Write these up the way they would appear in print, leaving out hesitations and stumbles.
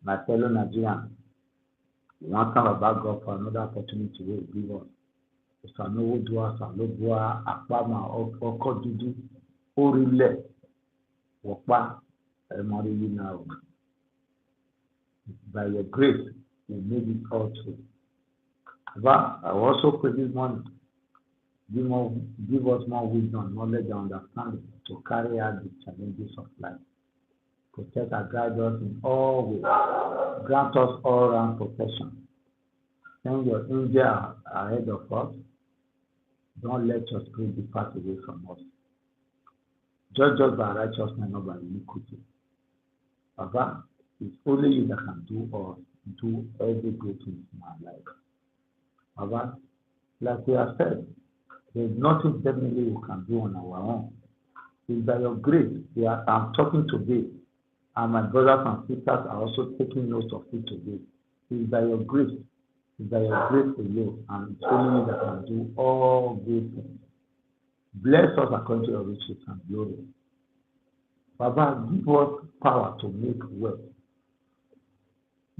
my fellow Nigerians, we want to talk about God for another opportunity to give us. Ìsànówó dùn àsàlóbùà àpamọ́ ọkọ̀ dúdú orílẹ̀ wọ̀pá ẹ̀mọ́rìlì náà. By your grace, we made it all true. But I also pray this morning, give us more wisdom, knowledge, and understanding to carry out the challenges of life. Protect and guide us in all ways. Grant us all round protection. Send your angel ahead of us. Don't let your spirit depart away from us. Judge us by righteousness, not by iniquity. Baba, it's only you that can do every good thing in our life. Baba, like we have said, there's nothing definitely we can do on our own. It's by your grace. I'm talking today, and my brothers and sisters are also taking notes of it today. It's by your grace. It's by your grace alone, and it's only you that can do all good things. Bless us according to your riches and glory. Baba, give us power to make wealth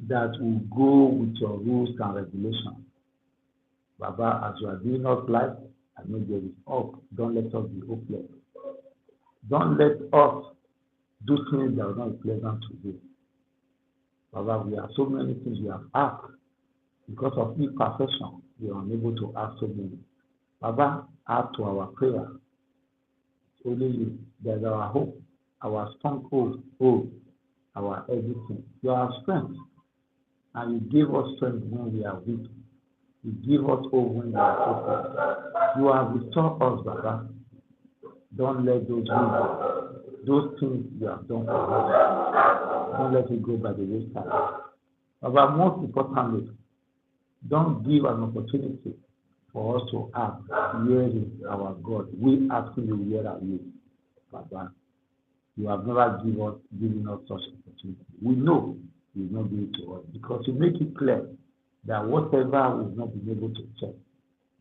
that will go with your rules and regulations. Baba, as you are doing us life, I know there is hope. Don't let us be hopeless. Don't let us do things that are not pleasant to you. Baba, we have so many things we have asked. Because of imperfection, we are unable to ask so many. Baba, add to our prayer. It's only you. There's our hope, our stronghold, our everything. You are our strength. And you give us strength when we are weak. You give us hope when we are hopeless. You have restored us, Baba. Don't let those things you have done for us, don't let it go by the wayside. Baba, most importantly, don't give an opportunity for us to ask, where is our God? We asking you, where are you? Baba, you have never given us such opportunity. We know you will not give it to us because you make it clear that whatever we've not been able to check,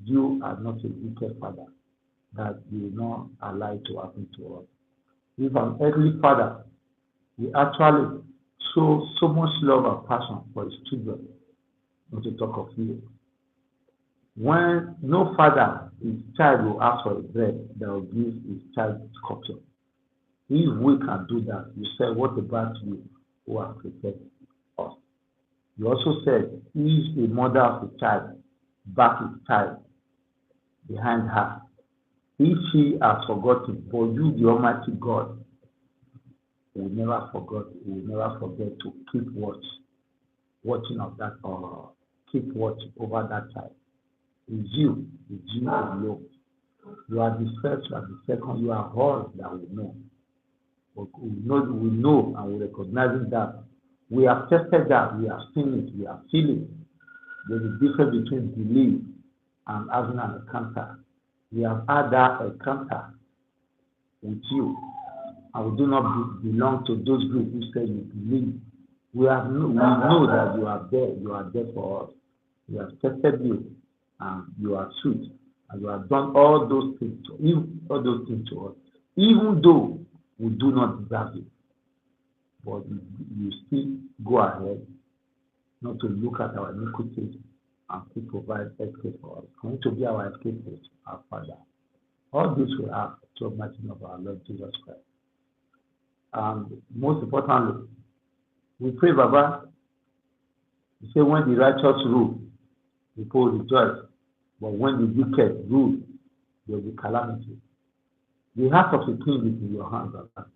you are not a wicked father that you will not allow it to happen to us. If an earthly father, we actually show so much love and passion for his children, not to talk of you. When no father, his child will ask for a bread that will give his child scorpion. If we can do that, you said, what about you who have prepared us? You also said, if a mother of a child back his child behind her, if she has forgotten, but you, the Almighty God, will never forget to keep watching of that, or keep watch over that child. It's you alone. You are the first, you are the second, you are all that we know. But we know and we recognize that. We have tested that, we have seen it, we have seen it. There is a difference between belief and having an encounter. We have had that encounter with you, and we do not belong to those groups who say you believe. We know that you are there for us. We have tested you, and you are sweet, and you have done all those things to us, even though we do not deserve it. But you still go ahead not to look at our iniquities and to provide escape for us. Going to be our escape, our Father. All this we ask to the mighty name of our Lord Jesus Christ. And most importantly, we pray, Baba, you say when the righteous rule, people rejoice. But when the wicked rule, there will be calamity. The heart of the king is in your hands, Baba.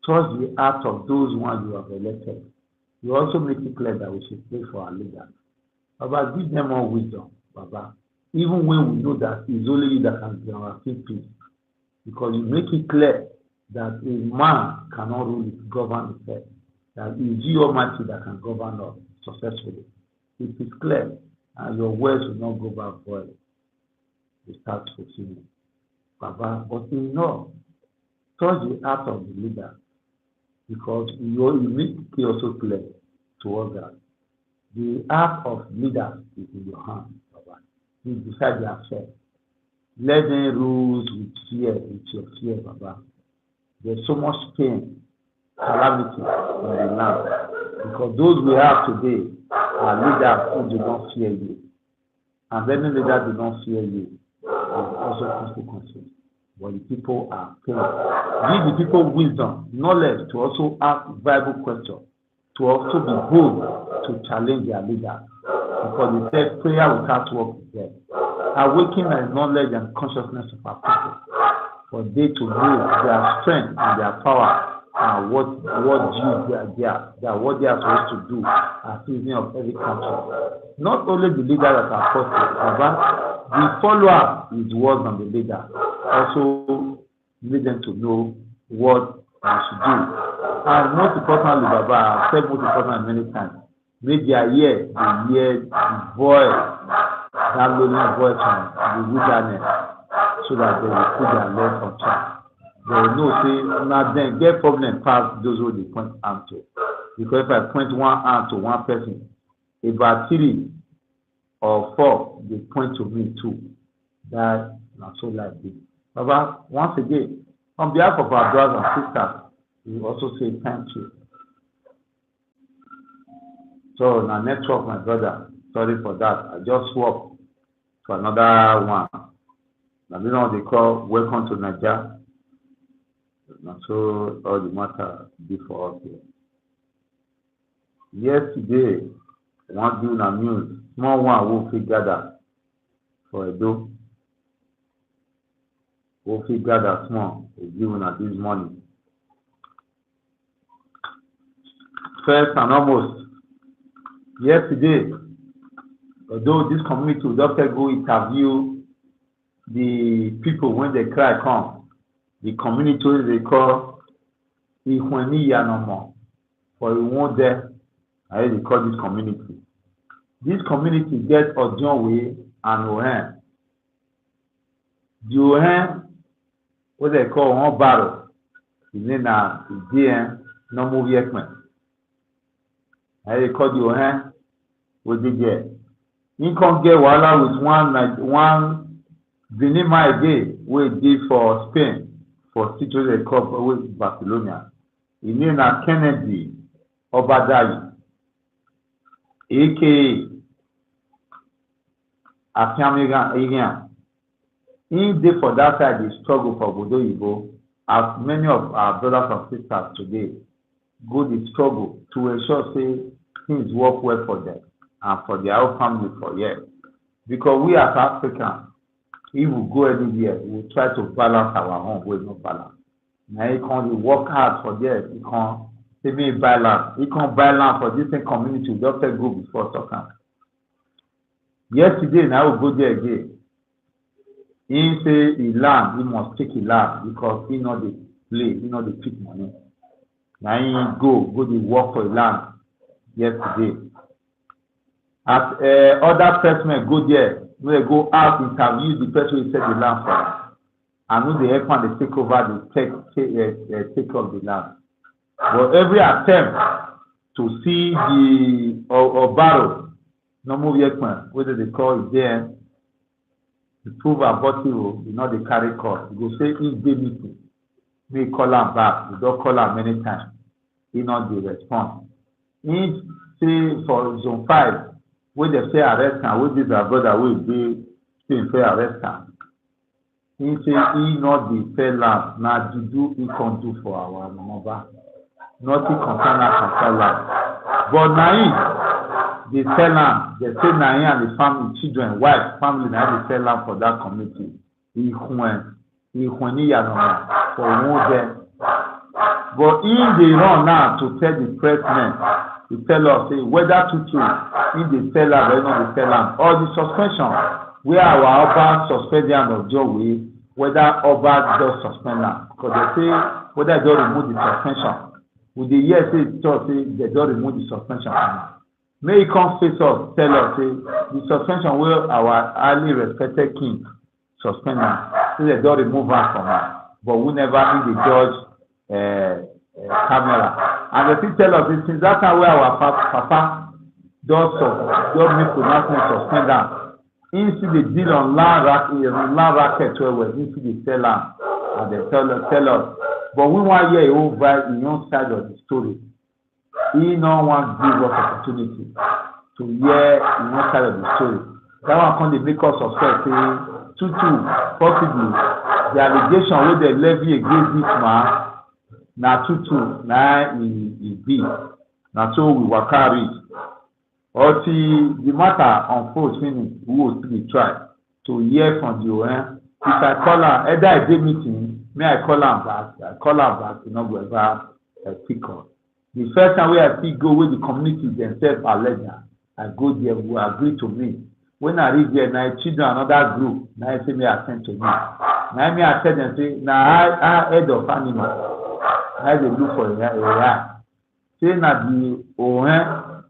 Trust the heart of those ones you have elected. You also make it clear that we should pray for our leaders. Baba, give them more wisdom, Baba. Even when we know that it's only you that can guarantee peace. Because you make it clear that a man cannot govern himself. That it is you Almighty that can govern us successfully. It is clear, and your words will not go back void. We start fulfilling. Baba, but in all, touch the heart of the leader, because you make it also clear to us that the heart of leaders is in your hands, Baba. You decide yourself. Let them rule with fear, with your fear, Baba. There's so much pain, calamity in the land Because those we have today are leaders who do not fear you. And any leader do not fear you, there is also consequences. But the people are paid. Give the people wisdom, knowledge to also ask viable questions, to also be bold to challenge their leaders. Because they said prayer without work is dead. Awaken the knowledge and consciousness of our people, for they to know their strength and their power and what they are supposed to do as citizens of every country. Not only the leaders that are posted, but the follower is words on the leader. Also need them to know what they should do. And most importantly, Baba, I've said most importantly many times, make their ear the voice, that lonely voice from the wilderness, so that they will put their legs on track. They will know, say, now then, get problem past those who they point arm to. Because if I point one arm to one person, about 3 or 4, they point to me too. That not so like this. Baba, once again, on behalf of our brothers and sisters, we also say thank you. So, now network, my brother, sorry for that. I just swapped to another one. Now, you know what they call welcome to NIGERIAN. And so all the matter before us here. Yesterday, one doing a news, small one will fit gather for a do. Will fit gather small, is given at this morning. First and almost, yesterday, although this community will just go interview the people when they cry come. The community they call NIGERIAN, for we want there, I they call this community. This community gets Ojonwe and Ohen. The Ohen, what they call one barrel, is named as DN, no movie equipment. I they call the Ohen, what they get. You can get wahala with one Vinima day, we did for Spain. For situation they call with Barcelona. His name is Kennedy Obadayi, aka Afiamigan. In day for that side, they struggle for Bodo Igbo, as many of our brothers and sisters today go the struggle to ensure say things work well for them and for their own family for years. Because we as Africans, if we go anywhere, we try to balance our own with no balance. Now you can work hard for this, you can say balance. You can balance for different community, we just go before talking. Yesterday, now we go there again. He say he land, he must take a land because he know the play, he know the pick money. Now he go the work for a land yesterday. As other persons go there, we go out interview the person who set the land for them. And who they help and they take over the take of the land. But every attempt to see the or borrow no move yet, whether they call it there, to prove about you, you know, they carry court. You go say if they meeting, we call them back. We don't call them many times. He not the response. If say for zone 5, where they say arrest and where this brother will be still fair arrest him. He say he not the fair land. Now do he can do for our mother. Nothing concern land. But now they sell land. They say now and the family, children, wife, family now they sell land for that community. He for more there. But in they run now to tell the president, to tell us say whether to in the sell land or not the sell land, or the suspension where our Oba suspend the of Joe, whether Oba does suspend land. Because they say whether they don't remove the suspension. With the year say they don't remove the suspension. May he come face us, tell us say the suspension where our highly respected king suspend land. So they don't remove us from us. But we never in the judge camera. And they still tell us this since that time where our papa does make pronouncement suspend land. Into the deal on land racket where into the sell land. And they tell us. But we want to hear over in your side of the story. he no one give us opportunity to hear one side of the story. That one come dey make us suspect say possibly the allegation wey dem levy against this man na na e be. Na so we waka reach. Until the matter unfold finish, we will still try to hear from the owner. If I call am, either I dey meeting, may I call am back, e no go ever pick up. The first time wey I fit go wey the community themselves allege am, I go there, we agree to meet. When I reach there, na children another group, na I say me at ten d to me. Na me I tell them say, na I head of animal, na I dey look for a eye. Say na the owner,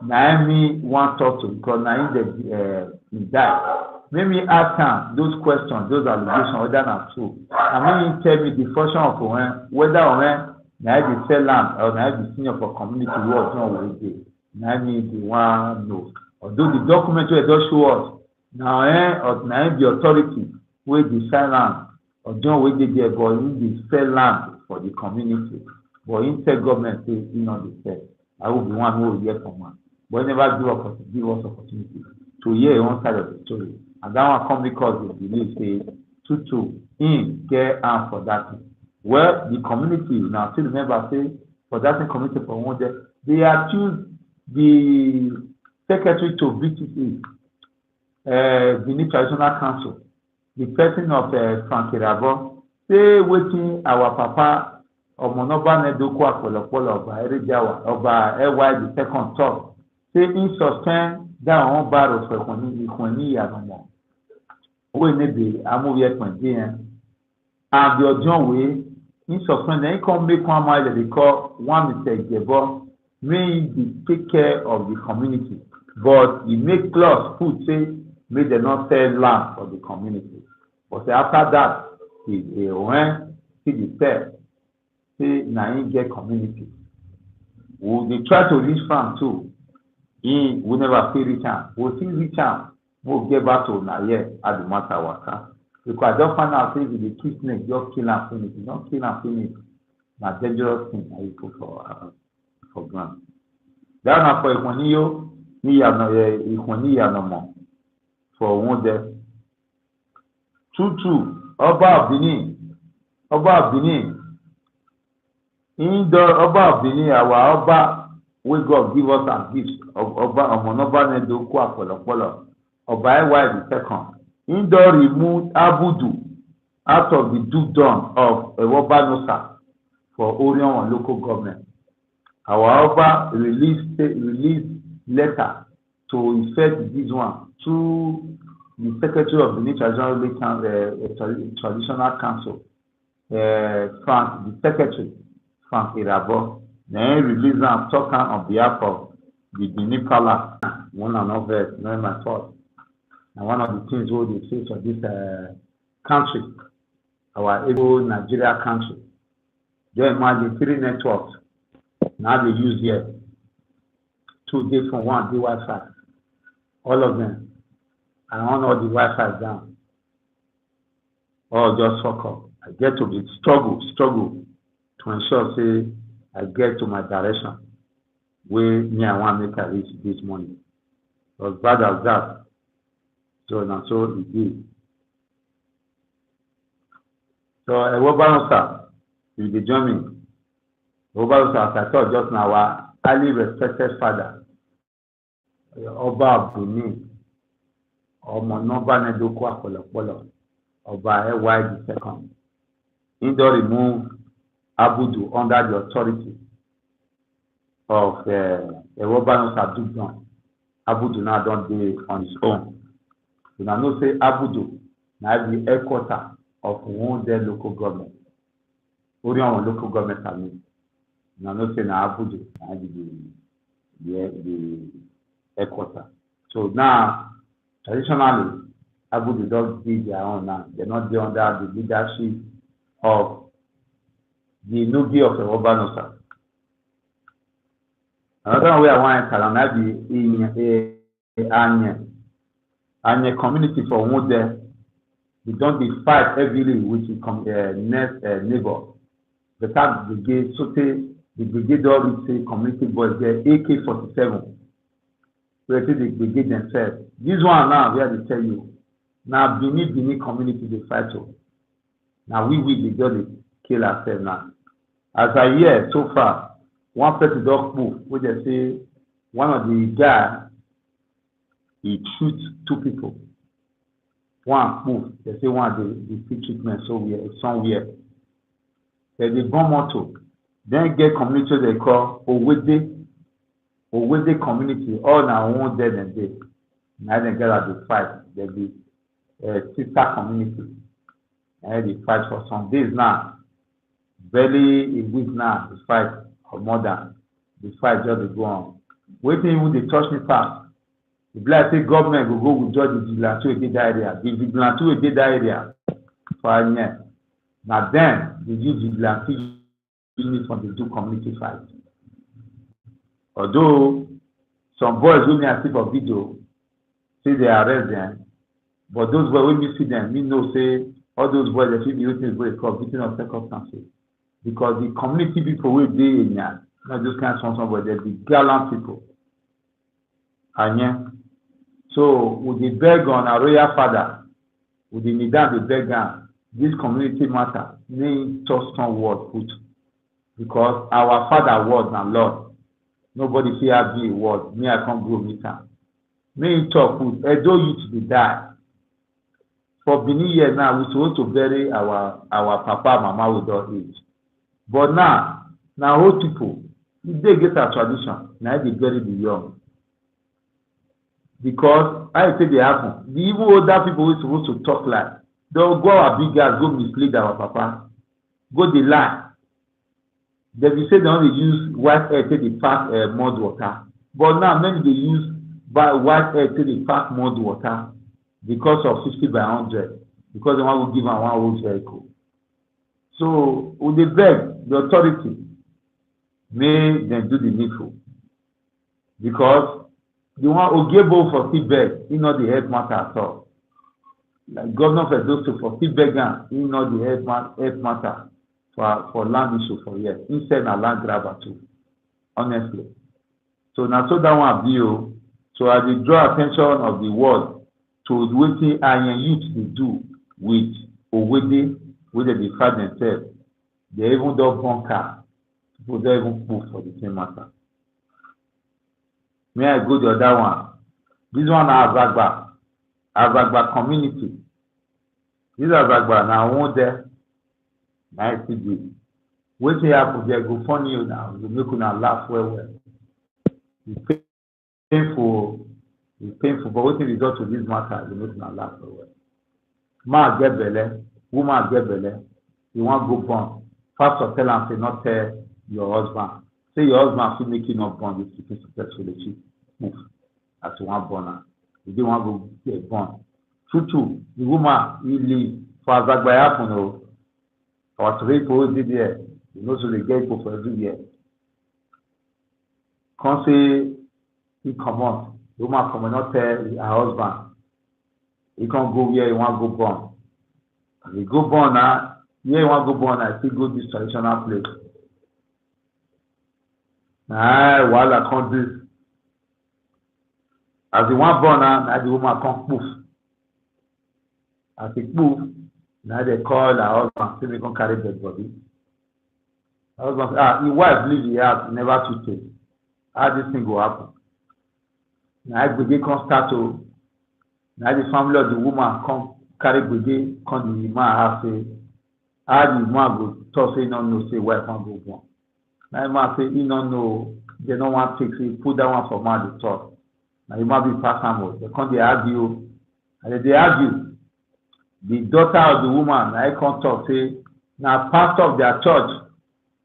na me wan talk to because na him dey die. Make me ask am those questions, those allegations, whether na true. And make him tell me the function of owner, whether owner na dey sell land or na be senior for community wey Ojon wey dey. Na me the one know. Although the document wey don show us na be authority wey dey sell land Ojon wey dey there, but him dey sell land for the community. But him tell government say he no dey sell. I will be one who will hear from am. But he never give us opportunity to hear one side of the story. And that one come because they believe say him get hand for that thing. Well, the community now still remember say for that same community for one day, they accuse the secretary to VTC, the Traditional Council, the person of Frank Irabo, say waiting our papa Omonoba Nedoko Apolopolo Oba Erejawa Oba EY the second talk. Say in suspend that one barrel for Ikoni Yanomo. We need the Amovia Twenty and the Ojon way in suspend then come make one mile they call one Mr. Gebo may take care of the community. But he make clause food say may they not sell land for the community. But after that, he went to the fair, say na him get community. We dey try to reach farm too. He will never fit reach am. We'll still reach am. We'll get back to NAIJA at the matter waka. Because I just find out say if you kill snake, just kill and finish. You don't kill and finish. Na dangerous thing that you put for ground. That na for Ikoniyo. Ikoni Yanomo for one day. True. Oba of Benin. Oba of Benin, our Oba, we God give us a gift. Oba Omonoba Nedoko Apolopolo. Oba EY the second. Indoor removed Abudu out of the dukedom of Ewobanosa for Orion local government. Our Oba released letter to effect this one through the secretary of the Traditional Council, Frank, the secretary, Frank Irabo. Then release and talk on behalf of the Benin Palace. One another, not my fault. And one of the things what they say for this country, our able Nigeria country, they imagine 3 networks now they use here. 2 days from one, the Wi-Fi. All of them. I want all the Wi-Fi down. All just fuck up. I get to be struggle to ensure say I get to my direction where me I want to make a reach this morning. As bad as that. So now so it is. So Ewobanosa, you be joining. Ewobanosa, as I thought just now, our highly respected father, Oba of Benin, Omonoba Nedoko Apolopolo, Oba EY the second. He don remove Abudu under the authority of Ewobanosa Dugdon. Abudu now don dey on his own. You know say Abudu na the headquarter of one day local government. Orion local government I mean. You know say na Abudu na the headquarter. So now traditionally Abudu don dey their own now. They're not dey under the leadership of the Nubi of Ewobanosa. Another way I want to tell you in Anye community for one day, they don't fight heavily with the next neighbor. The time they gave Sote the brigade don reach say community boys get AK-47 wey take dey brigade themselves. This one now wey I dey tell you na Benin community dey fight o. Na we dey just dey kill ourselves now. As I hear so far, one person don move wey dey say one of the guy he shoot 2 people. One move, they say one dey seek treatment somewhere. Dem dey burn motor. Then get community they call Owede community. All na one dead and day. Now dem get at the fight. Dem be sister community. And they fight for some days now. Barely a week now, the fight or more than the fight just dey go on. Wetin even dey touch me pass. E be like say government go withdraw the vigilante wey dey that area. The vigilante wey dey that area for Anya. Na then they use vigilante unit from the two community fight. Although some boys wey me I see for video say they arrest them, but those boys wey me see them, me know say all those boys they fit be wetin wey call victim of circumstances. Because the community people wey dey Anya, not those kind of small boys, they be gallant people. Anya. So we dey beg on our royal father, we dey kneel down dey beg am, this community matter, may him talk strong word put. Because our father word na Lord. Nobody fit have me a word. Me I can't go meet am. May him talk put. Edo youth dey die. For Benin year now, we supposed to bury our papa and mama with our age. But now old people, if they get our tradition, now they bury the young. Because I say they happen. The even older people we supposed to talk like, they'll go our big guys, go mislead our papa, go the lie. They will say they only use white air till they pack mud water. But now many they use white air till they pack mud water because of 50 by 100. Because they want to give them one old vehicle. So would they beg the authority, may them do the needful. Because the one who gave over for feedback, he not the head matter at all. Like Governor Fedosto for feedback, he not the head matter for land issue for years. Instead, a land grabber too, honestly. So now so that one view. So I will draw attention of the world to wetin Iron youth they do with Owede, where they fight themselves. They even don't bunker. People don't even move for the same matter. May I go the other one? This one na Azagba community. This Azagba na one there. Nice to do. Wetin happen there go funny you now. You make una laugh well. It's painful, but wetin result to this matter? You make una laugh well. Man get belle, woman get belle. You want go born. Pastor tell am say not tell your husband. Say your husband fit make you not born this pikin successfully. Move as you want born am. You don't want to get born. True. The woman he leave for Azagba happen o. Our three people did there. You know so they get people for every year. Come say he come on. The woman come not tell her husband. He can't go where he want to go born. He go born now. Here he want to go born. I still go this traditional place. Nah, while I can't do. As the one born now, the woman come poof. As he poof, now they call her husband, say they can carry dead body. Her husband say, his wife leave the house, never to take. How this thing go happen? Now Gbege come start to, now the family of the woman come carry Gbege, come the man house say, how the man go talk say he don't know, say wife want go born. Now the man say he don't know, they don't want to take, so he put that one for man to talk. Now the man be pass am. They come they argue, and they argue. The daughter of the woman, now I come talk say, now pastor of their church,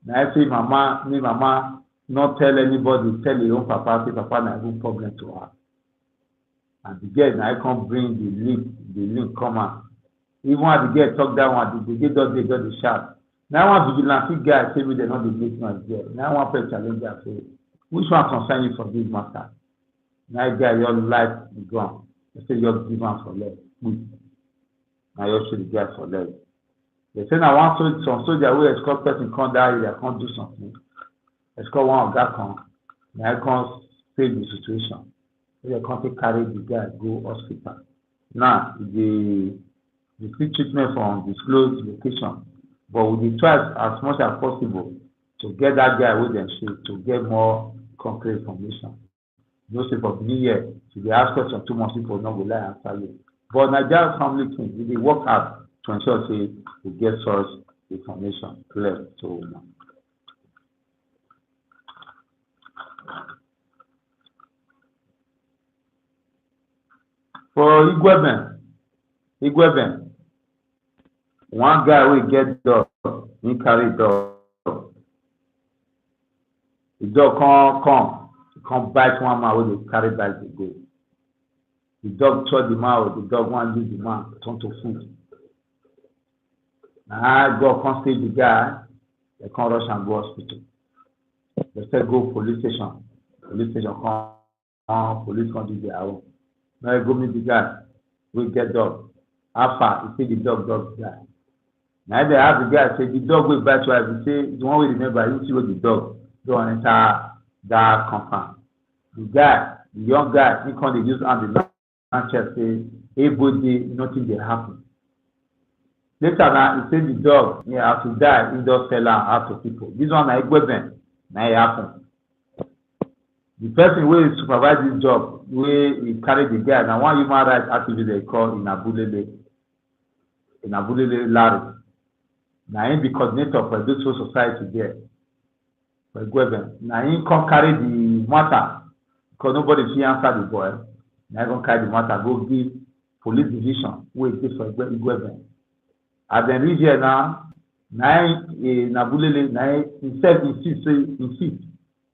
now I say mama, not tell anybody, tell your own papa, say papa na even problem to her. And the girl now I come bring the link come out. Even when the girl talk that one, the girl does the shout. Now one vigilante guy say me they not the make noise there. Now one person challenge her say, which one concern you for this matter? Now guy your life is gone. They say you're given for love. Now you should the guy for love. They say now one some soldier will escort person come down here, can't do something. Let's call one of that come. Now I can't save the situation. So they can't carry the guy go hospital. Now the seek treatment from disclosed location, but we dey try as much as possible to get that guy wey dem shoot to get more concrete information. You know say for Benin here, if you dey ask question too much people no go lie answer you. But Naija family thing, we dey work hard to ensure say we get such information clear to una. For Igweben, one guy wey get dog, he carry dog. The dog come bite one man wey dey carry bike dey go. The dog chop the man, the dog wan use the man turn to food. Na God come save the guy, they come rush am go hospital. They say go police station come, police come do their own. Now you go meet the guy wey get dog. How far? He say the dog die. Now they ask the guy, say the dog wey bite you, he say the one wey remember, you see where the dog don enter that compound. The guy, the young guy, he come dey use hand dey knack chest say everybody nothing dey happen. Later now he say the dog as he die, he just sell am out to people. This one na Igweben, na e happen. The person wey supervise this job, wey he carry the guy, na one human rights activist they call Inabulele Larry. Na him be coordinator for the social society there for Igweben. Na him come carry the matter because nobody fit answer the boy. Na him come carry the matter go give police division wey dey for Igweben. As dem reach here now, na Inabulele na himself insist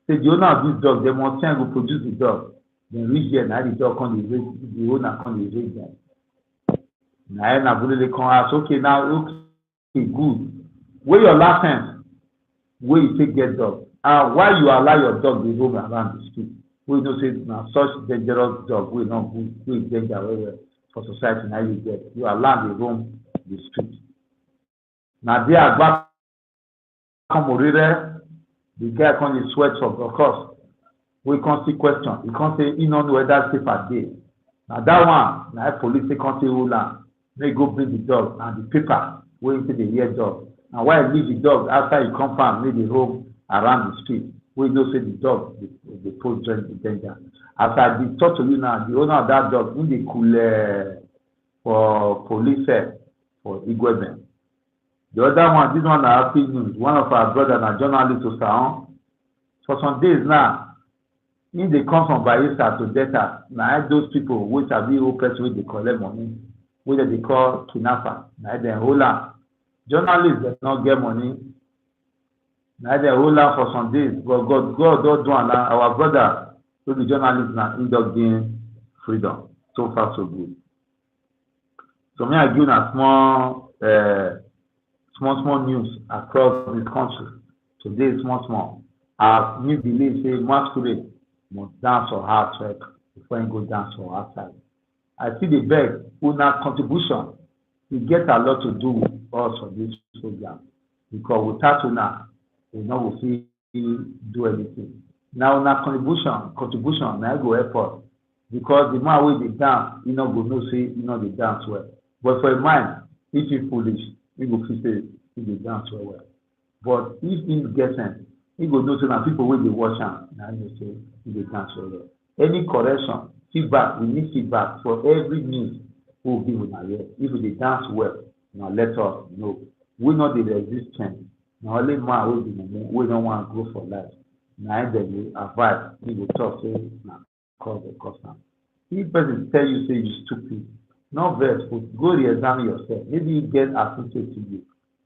say the owner of this dog, dem must go produce the dog. Dem reach there, na the dog come dey raise, the owner come dey raise dem. Na Inabulele come ask, okay now, okay good. Where your license wey you take get dog? And why you allow your dog dey roam around the street? We know say na such dangerous dog wey no good, wey danger well well for society na you get. You allow dey roam the street. Na there Agba come orire. The guy come dey sweat from of course. We come see question. He come say he no know whether paper dey. Na that one na police say come say hold am. Make go bring the dog and the paper wey say dey hear dog. And why leave the dog after he compound make dey roam around the street? We know say the dog dey pose the danger. As I dey talk to you now, the owner of that dog, he dey cool for police for Igweben. The other one, this one na happy news. One of our brothers, na journalist Osaon. For some days now, if they come from Bayelsa to Delta, na those people wey sabi who person wey dey collect money, wey dem dey call kidnapper, na dem hold am. Journalists dem no get money, na dem hold am for some days. But God don do am now. Our brother wey be journalist na him don gain freedom. So far so good. So me I give una small news across this country. Today small. Our new belief say masquerade must dance for hard work before he go dance for outside. I see the beg una contribution. E get a lot to do with us for this program because without una, we no go fit do anything. Now una contribution na go help us because the man wey dey dance, he no go know say he no dey dance well. But for a mind, if he foolish, he go feel say he dey dance well. But if he get sense, he go know say na people wey dey watch am na him say he dey dance well. Any correction, feedback, we need feedback for every news wey we give una here. If we dey dance well, na let us know. We no dey resist change. Na only man wey be mumu wey no wan grow for life. Na him dem dey advise. He go talk say na cause dey cause am. If person tell you say you stupid, no vex, go re-examine yourself. Maybe you get associated to you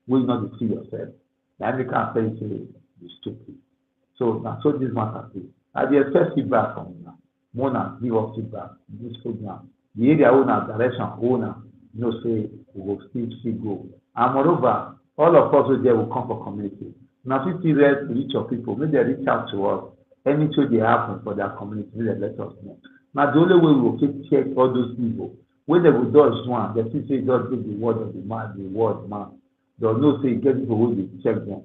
wey no dey see yourself. Na make am tell you say you stupid. So na so this matter dey. I dey expect feedback from una. Una give us feedback in this program. The area owner, direction owner, know say we go still go. And moreover, all of us wey there will come for community. Now, if you reach your people, make they reach out to us. Anything they happen for their community, they let us know. Now, the only way we will check all those people, when they will dodge one, they still say just give the word of the man, They'll know say get people who will check them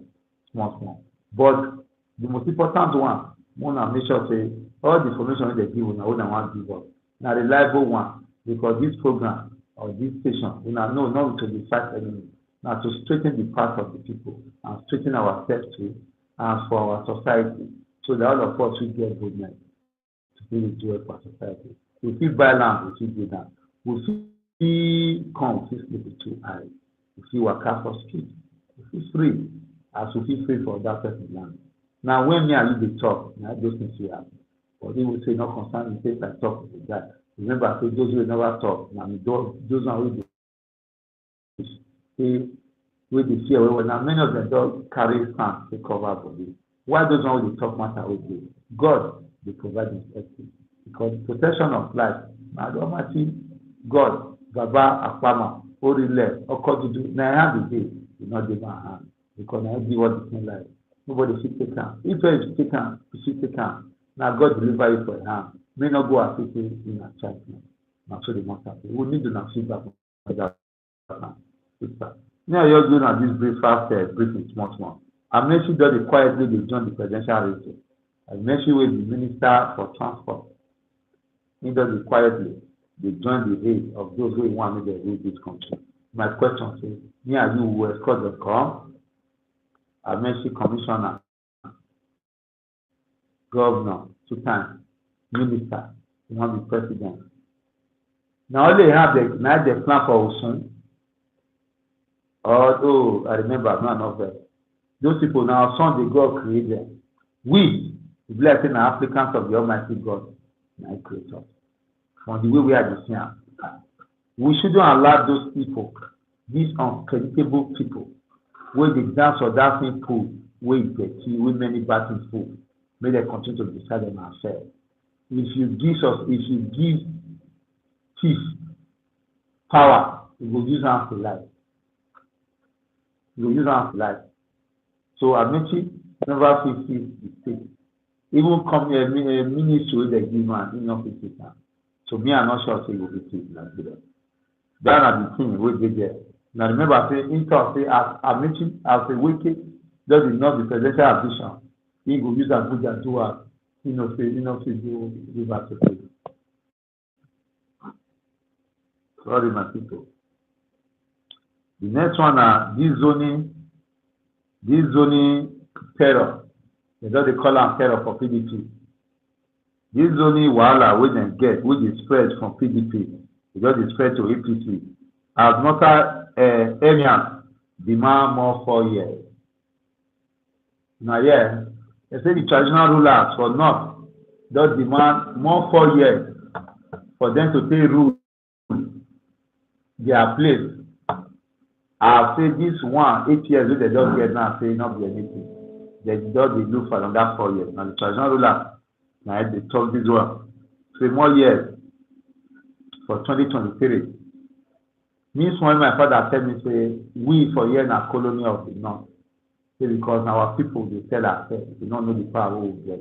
small. But The most important one, wanna make sure say all the information wey dem give una wey una wan give us na reliable one, because this program or this station una know not to dey fight enemy, na to straighten the path of the people and straighten ourselves too and for our society, so that all of us will get boldness to really do it for society. We fit buy land, we fit do that. We fit come, we fit sleep with 2 eyes. We fit waka for street. We fit free as we fit free for that person land. Now when me and you dey talk, na those things fit happen. But they will say no concern in case I talk with the guy. Remember, say those who never talk, na me those one wey dey wey dey fear well well. Now many of them don carry sand to cover body. Why those one wey dey talk matter wey dey? God dey provide his mercy, because protection of life na the Almighty God, Baba Akpama, Orile, Okodudu, na hand dey, e no dey my hand, because na him give us the thing life. Nobody fit take am. If you take am, you fit take am. Na God deliver you for your hand. May not go as if in a child. Na so the matter. We need to feedback for that. Me and you doing this breakfast briefing small. Amechi does it quietly dey join the presidential race. Amechi will be minister for transport. He does it quietly. They join the race of those who want to rule this country. My question is, me and you will escort them come. Amechi commissioner, governor, 2 times, minister, you want to be president. Now all they have the plan for Osun. Although I remember none of them. Those people now son they God create them. We, the blessed and applicants of the Almighty God, my creator. From the way we are just here. We shouldn't allow those people, these unpredictable people, where they dance or dancing pool, where you get tea, where many bad things full, may they continue to decide on ourselves. If you give thief power, you will use them for life. You will use them for life. So Amechi never feel the state. Even come here, ministry they give man, he not fit it now. So me, I'm not sure say you will be fit like that. That is the thing we did there. Now remember, say Intel say as Amechi as a wicked does not the presidential ambition. He will use Abuja to us. Say do river to pay. Sorry, my people. The next one this zoning terror. They don't call them terror for PDP. This zoning wahala wey dem get, wey dey spread from PDP, e just dey spread to APC. As northern emirs demand more 4 years. Now, yeah, they say the traditional rulers for North just demand more 4 years for them to take rule their place. I say this 8 years wey they just get now, say not be anything. They just dey look for another 4 years. Now the traditional rulers, now they talk this one. Say more years for 2023. Means when my father tell me, say, we for here na colony of the North. Say because our people, they tell ourselves, they don't know the power we get.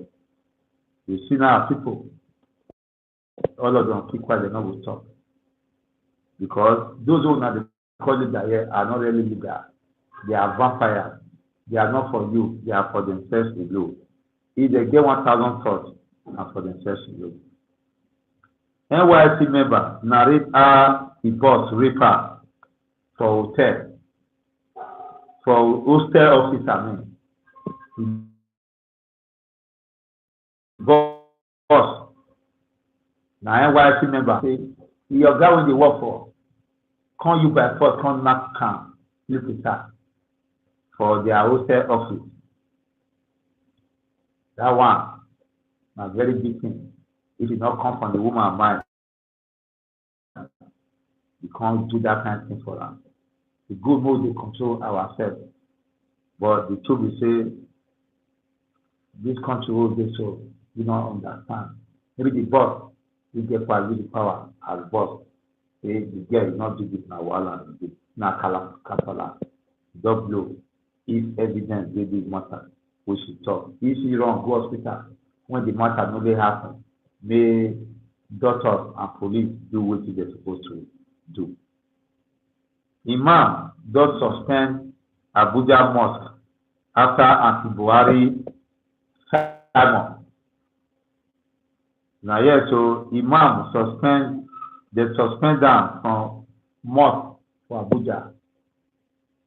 You see now our people, all of them keep quiet, they not will talk. Because those who are the colleagues that here are not really legal. They are vampires. They are not for you, they are for themselves alone. If they get 1,000 thoughts, and for themselves alone. NYC member narrate how he boss raper for hotel, for hostel office, I mean. Boss, now NYC member say, your guy when they work for, come you by force, come knock can, look at that, for their hostel office. That one, a very big thing. If it not come from the woman mind, we can't do that kind of thing for us. The good mode they control ourselves. But the truth is say, this country will be so, we don't understand. Maybe the boss, we get the power as boss. The girl is not do this now, now Kapala. Double, if evidence they do matter, we should talk. If you wrong, go hospital. When the matter no dey happen, may doctors and police do what they're supposed to do. Imam does suspend Abuja mosque after anti-Buhari Simon. Now, yeah, so Imam they suspend them from mosque for Abuja.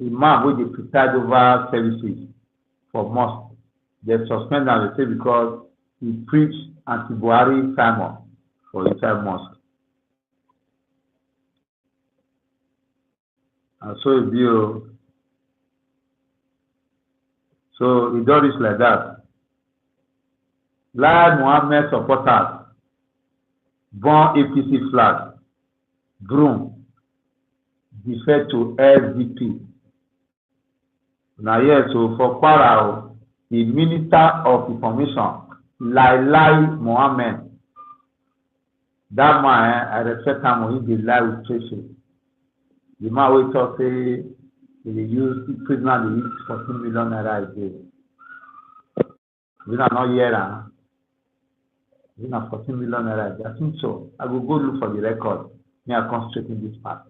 Imam, who they preside over services for mosque, they suspend them, they say, because he preached anti-Buhari Simon for inside mosque. And so it be, so it does like that. Lai Mohammed supporters burn APC flag, broom, defer to SDP. Now, yes, so for Kwara, the Minister of Information, Lai Mohammed, that man, I respect him, he did lie with Tracy. The man will talk, say, he use prisoner, they use 14 million naira a day. We are not here, we are 14 million naira a day. I think so. I will go look for the record. Me, I concentrate in this part.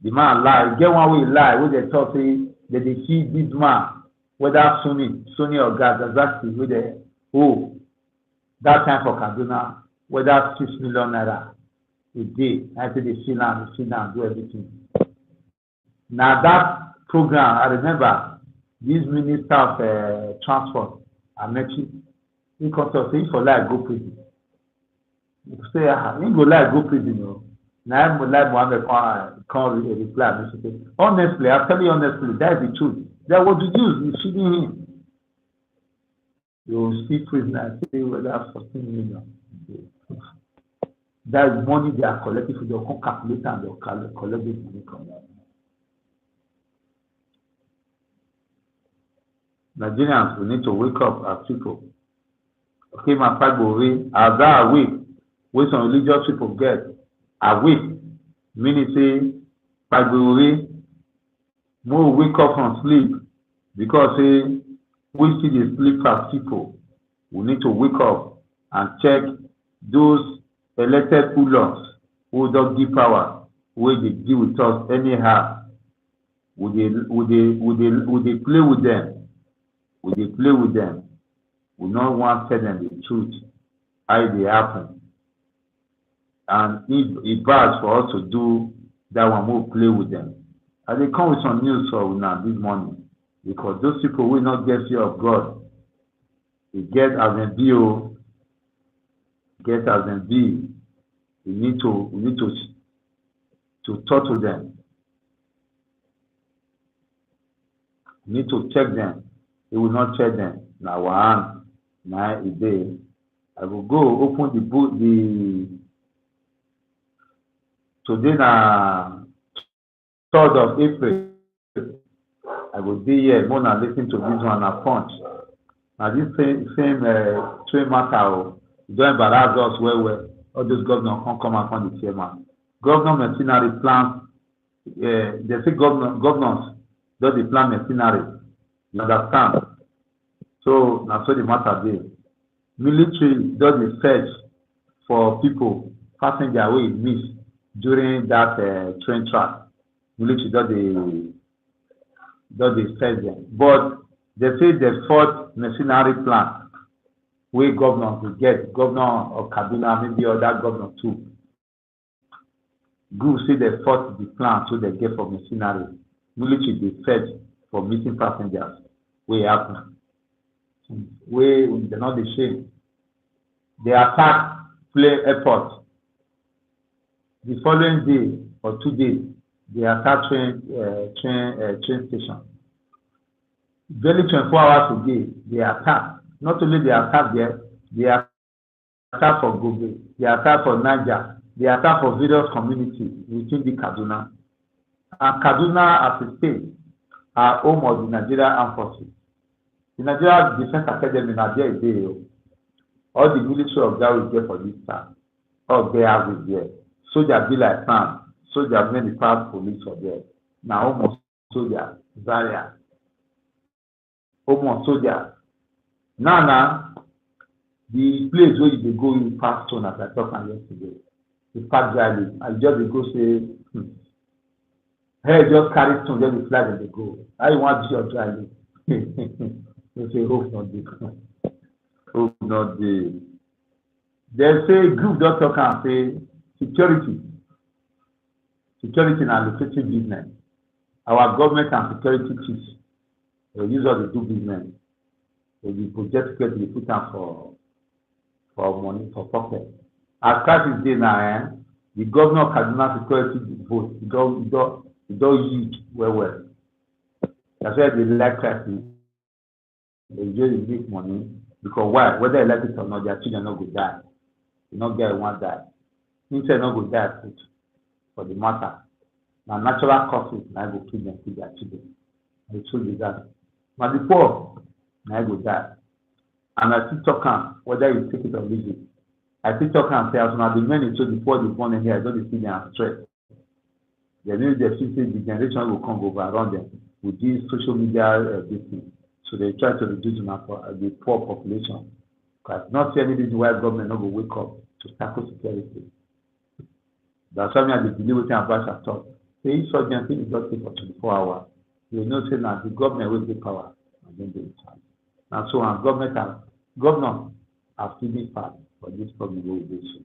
The man lie. Get one way lie. Where they talk, say, that they see this man, whether Sunni or God, exactly where they, that time for Kaduna, whether 6 million naira a day. I say they sit down, do everything. Now that program, I remember this Minister of Transport, Amechi, he comes to say for life go prison. He say, he go life go prison, no. Now I'm like Mohammed can't reply. Honestly, I tell you honestly, that is the truth. That what you do, you shooting him. You see prisoner, say whether 14 million. That is money they are collecting for their own calculator and they'll collect this money from them. Nigerians, we need to wake up as people. Okay, my fight will win. As that awake, where some religious people get awake, meaning say, fight will win. More wake up from sleep because we see the sleep as people. We need to wake up and check those elected rulers who don't give power, where they deal with us anyhow. Would they play with them? Would they play with them? We not want to tell them the truth, how they happen. And it bad for us to do that one, we'll play with them. And they come with some news for now this morning. Because those people will not get fear of God. They get as in B.O. Get as in B. We need to talk to them. We need to check them. He will not check them. Now one, now a day. I will go open the book. Today na 3rd of April. I will be here. More than listen to this one at Punch. Now this same train matter. Don't embarrass us well. All those governors can't come up on the chairman. Governor mercenary plans. They say governors do the plan mercenary. You understand? So now so the matter there. Military does the search for people passing their way miss during that train track. Military does the search them. But they say the 4th mercenary plan where governors will get, governor of Kaduna, maybe other governor too. Group say they fought the plan so they get for mercenary. Military they search for missing passengers. Where happen? Where they're not ashamed. They attack Play Airport. The following day or 2 days, they attack train station. Barely 24 hours a day, they attack. Not only they attack there, they attack for Gobe, they attack for NIGERIAN, they attack for various communities within the Kaduna. And Kaduna as a state are home of the Nigerian Armed Forces. The Nigerian Defense Academy na there is there. All the military of that will get for this time. All they have is there. Soldier be like fan. Soldier many pass police for there. Now almost soldier, VARIETIES. Almost soldier. Now, the place where you go in past stone as I talked about yesterday. The park driving. I just go say, hey, just carry stone, just the flag and they go. I want your driving. You say, hope not this. hope not dey. Dem say group don talk am say security na lucrative business. Our government and security chiefs dey use us dey do business. Dey dey project security dey put am for money for pocket. As crisis dey now, the governor of Kaduna security vote e don huge well well. That's why they like crisis. They usually make money because why? Whether you like it or not, their children no go die. You no get one die. Instead no go die put for the matter. Na natural causes na go kill them, kill their children. The truth is that. Na the poor na go die. And I still talk am whether you take it or leave it. I still talk am say as una dey many so the poor dey born in here, I don dey see them stress. They know they feel say the generation will come overrun them with this social media business. So they try to reduce the poor population. Because not see any reason why government no go wake up to tackle security. That's why I dey believe wetin Abacha talk. Say insurgency is just take for 24 hours. You know say na the government wey get power and then dey in charge. Na so and governor have still been part for this problem wey we dey so.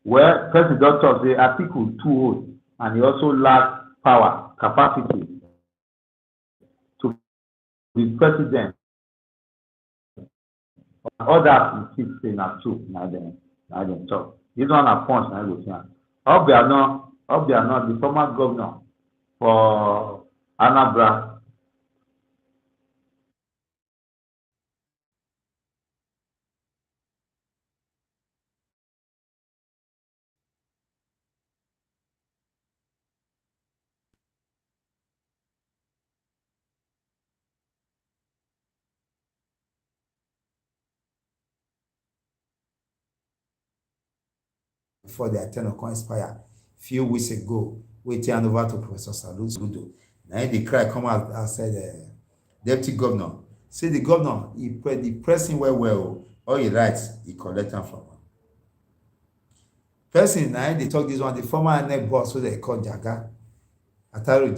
Well, president don talk say Atiku too old and he also lack power, capacity to be president. Others insist say na true, na dem talk. This one na punch na go see am. Obiano, the former governor for Anambra, before their tenure come expire few weeks ago, wey hand over to Professor Saludo. Na him dey cry come out outside the deputy governor. Say the governor, he press him well. All he writes, he collect am from am. Person na him dey talk this one, the former INEC boss wey dem call Jaga, Ataru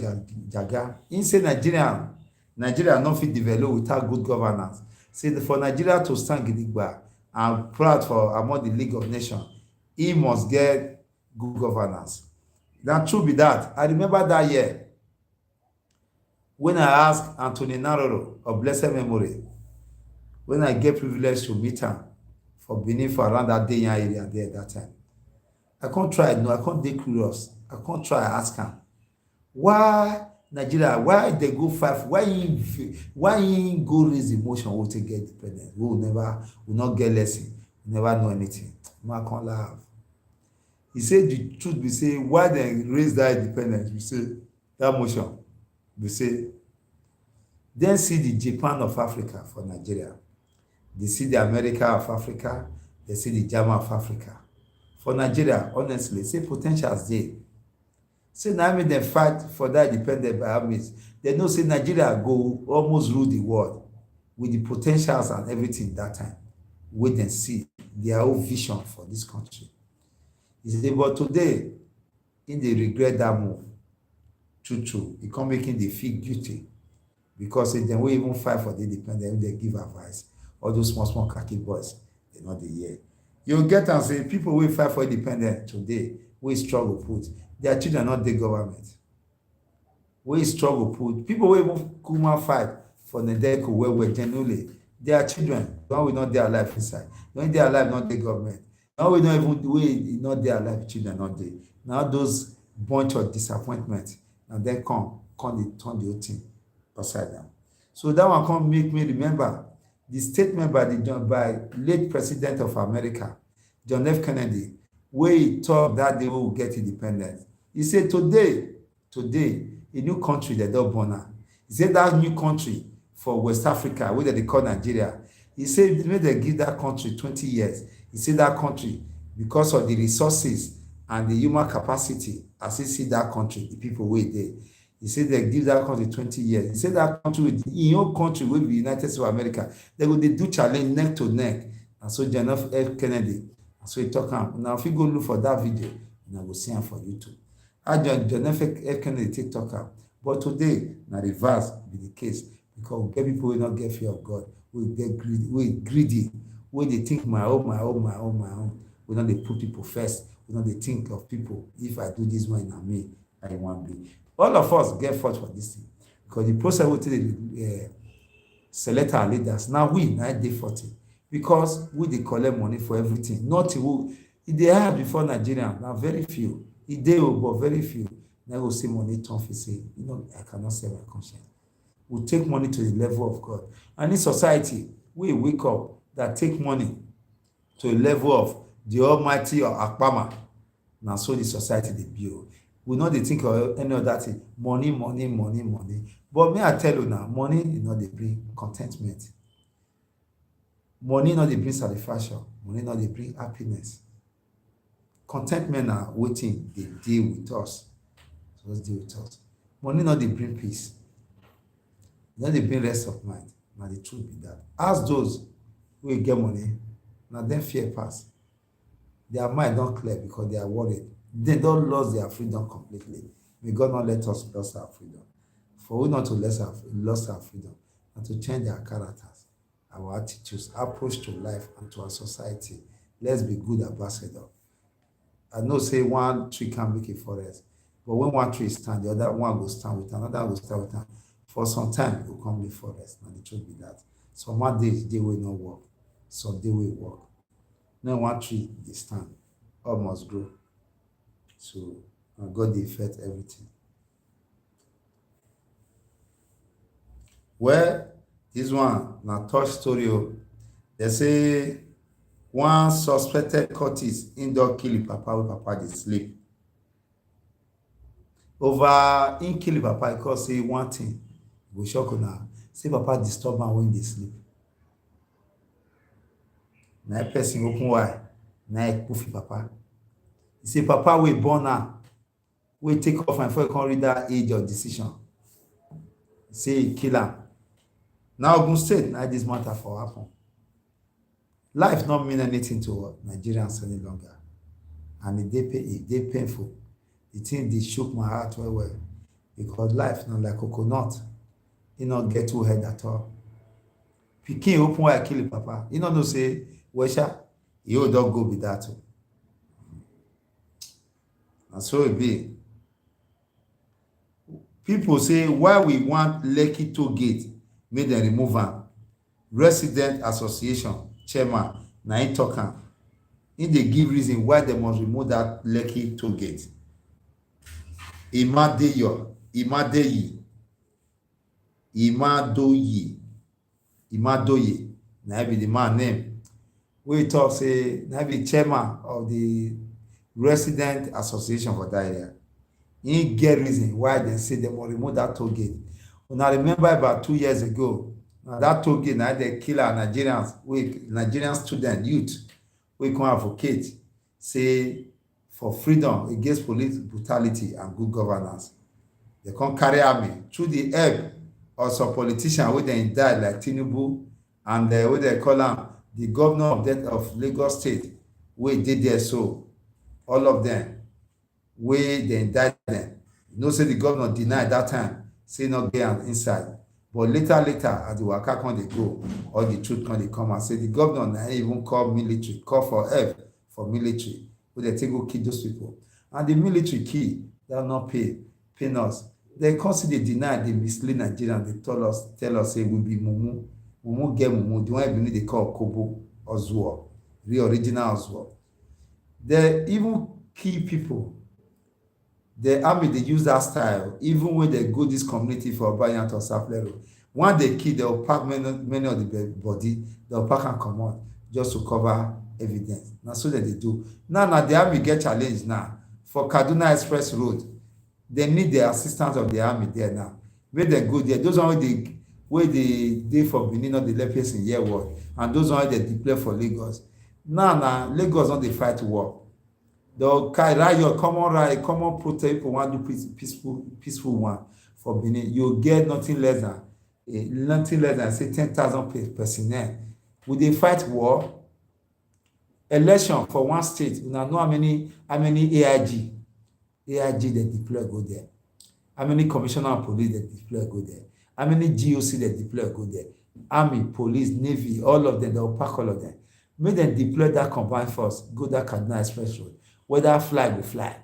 Jaga. He say Nigeria no fit develop without good governance. Say for Nigeria to stand gidigba and proud for among the League of Nations, he must get good governance. Na true be that. I remember that year when I asked Anthony Naroro of blessed memory, when I get privilege to meet him for Benin for around that day area there that time. I can't try, no, I can't be curious. I can't try ask him, why Nigeria, why they go fight, why you go raise emotion we to get independence? We will not get lesson, we never know anything. I can't laugh. He said the truth, we say, why they raise that independence? We say, that motion. We say, then see the Japan of Africa for Nigeria. They see the America of Africa. They see the German of Africa. For Nigeria, honestly, say potentials there. Say now make them fight for that independence by armies. They know say Nigeria go almost rule the world with the potentials and everything that time. Wait and see their own vision for this country. He said, but today, in they regret that move. True. He can't make him they feel guilty. Because if they will even fight for the independence, they give advice. All those small khaki boys, they're not the year. You'll get and say, people will fight for independence today, we struggle put. Their children not the government. We struggle put. People will even come fight for the deco where we're genuinely. Their children, when we not their life inside. When they are alive, not the government. Now we don't even do it, not their life, children, not they. Now those bunch of disappointment, and then come they turn the whole thing upside down. So that one come make me remember the statement by late President of America, John F. Kennedy, where he talked that they will get independence. He said today, a new country they don't born now. He said that new country for West Africa, where they call Nigeria. He said when they give that country 20 years, he said that country, because of the resources and the human capacity, as he see that country, the people wait there. He said they give that country 20 years. He said that country, in your country, will be United States of America, they will do challenge neck to neck. And so John F. Kennedy, and so he talk now if you go look for that video, and I will see him for YouTube. John F. Kennedy take talk. But today, na reverse be the case, because we get people will not get fear of God. we get greedy, wey dey think my own, my own, my own, my own. We no dey put people first. We no dey think of people. If I do this one, na me I wan be. All of us get fault for this thing because the process wey take select our leaders, now we na dey fault because we dey collect money for everything. Nothing e dey hard before Nigerian, na very few. E dey but very few. Now go see money turn face say, I cannot save my conscience. We take money to the level of God. And in society, we wake up that take money to a level of the Almighty or Akpama. Now so the society they build. We know they think of any other thing. Money, money, money, money. But me, I tell you now, money is not they bring contentment. Money not they bring satisfaction. Money not they bring happiness. Contentment are waiting, they deal with us. So let's deal with us. Money not they bring peace. Not they bring rest of mind. Now the truth be that. Ask those who get money, now them fear pass. Their mind don't clear because they are worried. They don't lose their freedom completely. May God not let us lose our freedom. For we not to lose our freedom and to change our characters, our attitudes, approach to life and to our society. Let's be good ambassadors. I know say one tree can make a forest, but when one tree stand, the other one will stand with another will stand with another. For some time, it will come the forest. And the truth be that. Some days they will not work. Some they will work. Then one tree they stand, all must grow. So God they affect everything. Well, this one now touch story. They say one suspected cultist indoor kill papa with papa they sleep. Over in kill papa because say one thing go shock now. Say papa disturb am when they sleep. Na person open wide, na puffy papa. He say papa we born now, we take off and before you come read that age of decision. He say he kill am. Now Ogun State, now this matter for happen. Life not mean anything to Nigerians any longer. And it dey painful. The thing they shook my heart well. Because life not like coconut. He not get too head at all. Pikin open wide kill him papa. He not know say, Wesha, you don't go with that. And so it be. People say, why we want Lekki Toll Gate, make them remove am. Resident Association chairman, na him talk am. Him dey give reason why they must remove that Lekki Toll Gate. Imadoye, na be the man name. We talk say na be chairman of the Resident Association for that area. He get reason why they say they must remove that toll gate. When I remember about 2 years ago, that toll gate now they kill our Nigerian student youth. We can advocate say for freedom against police brutality and good governance. They can't carry army through the help of some politicians where they died like Tinubu and what they call them the governor of Lagos State, where did there so all of them where they indict them. You know, say the governor denied that time, say not get inside. But later, as the waka come they go, or the truth come they come and say the governor na even call military, call for help for military, where they take go kill those people. And the military key, they'll not pay us. They constantly deny, they mislead Nigerians, they tell us, say we be mumu. Mumu get mumu, the one they call Kobo or Zuo, the original Zuo. They even kill people. The army, they use that style, even when they go this community for Bayant or Saflero. When they kill, they'll pack many of the body, they'll pack and come out just to cover evidence. Now, so that they do. Now, the army get challenged now. For Kaduna Express Road, they need the assistance of the army there now. When they go there, those are where they for Benin or the lepers in year war, and those are they deploy for Lagos. Now, Lagos on the fight war. They'll carry your common protest people want to do peaceful one for Benin. You'll get nothing less than say 10,000 personnel. Would they fight war? Election for one state, you know how many AIG they deploy go there. How many commissioner of police they deploy go there. How many GOC they deploy go there. army, police, navy, all of them, they will pack all of them. Make them deploy that combined force, go that Kaduna Express Road. Whether fly, we fly.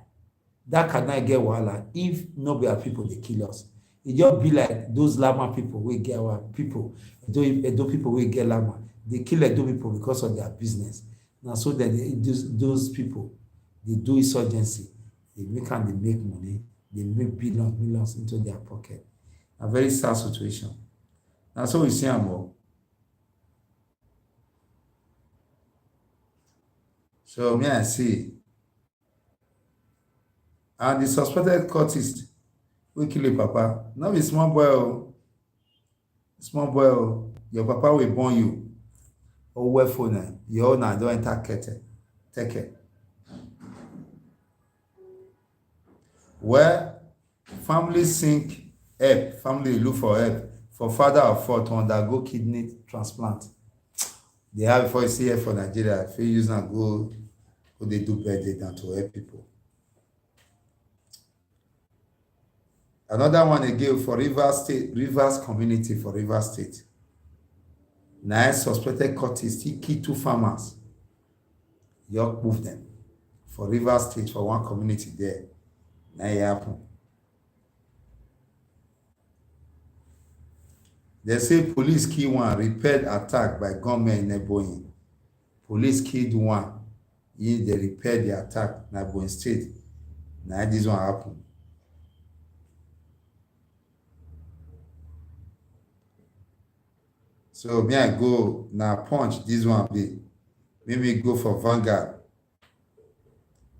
That Kaduna get wahala. If no be our people, they kill us. It just be like those Lama people, we get our people, Edo people, we get Lama. They kill Edo people because of their business. Now, so that those people, they do insurgency. They make money. They make billions, millions into their pocket. A very sad situation. Now, so we see them all. So, me I see. And the suspected cultist wey kill your papa, no be small boy o. Small boy o. Your papa will born you. Or well phone, your owner don enter kete. Teke. Where family sink help, family look for help for father of four to undergo kidney transplant. They have before you see here for Nigeria, if you use and go they do birthday than to help people. Another one again for Rivers community for Rivers State. Now suspected cultist, he killed 2 farmers. York moved them for Rivers State for one community there. Now it happened. They say police kill one, repaired attack by gunmen in Ebonyi. Police killed one. They repaired the attack in Ebonyi State. Now this one happened. So me I go now punch this one be. Me go for Vanguard.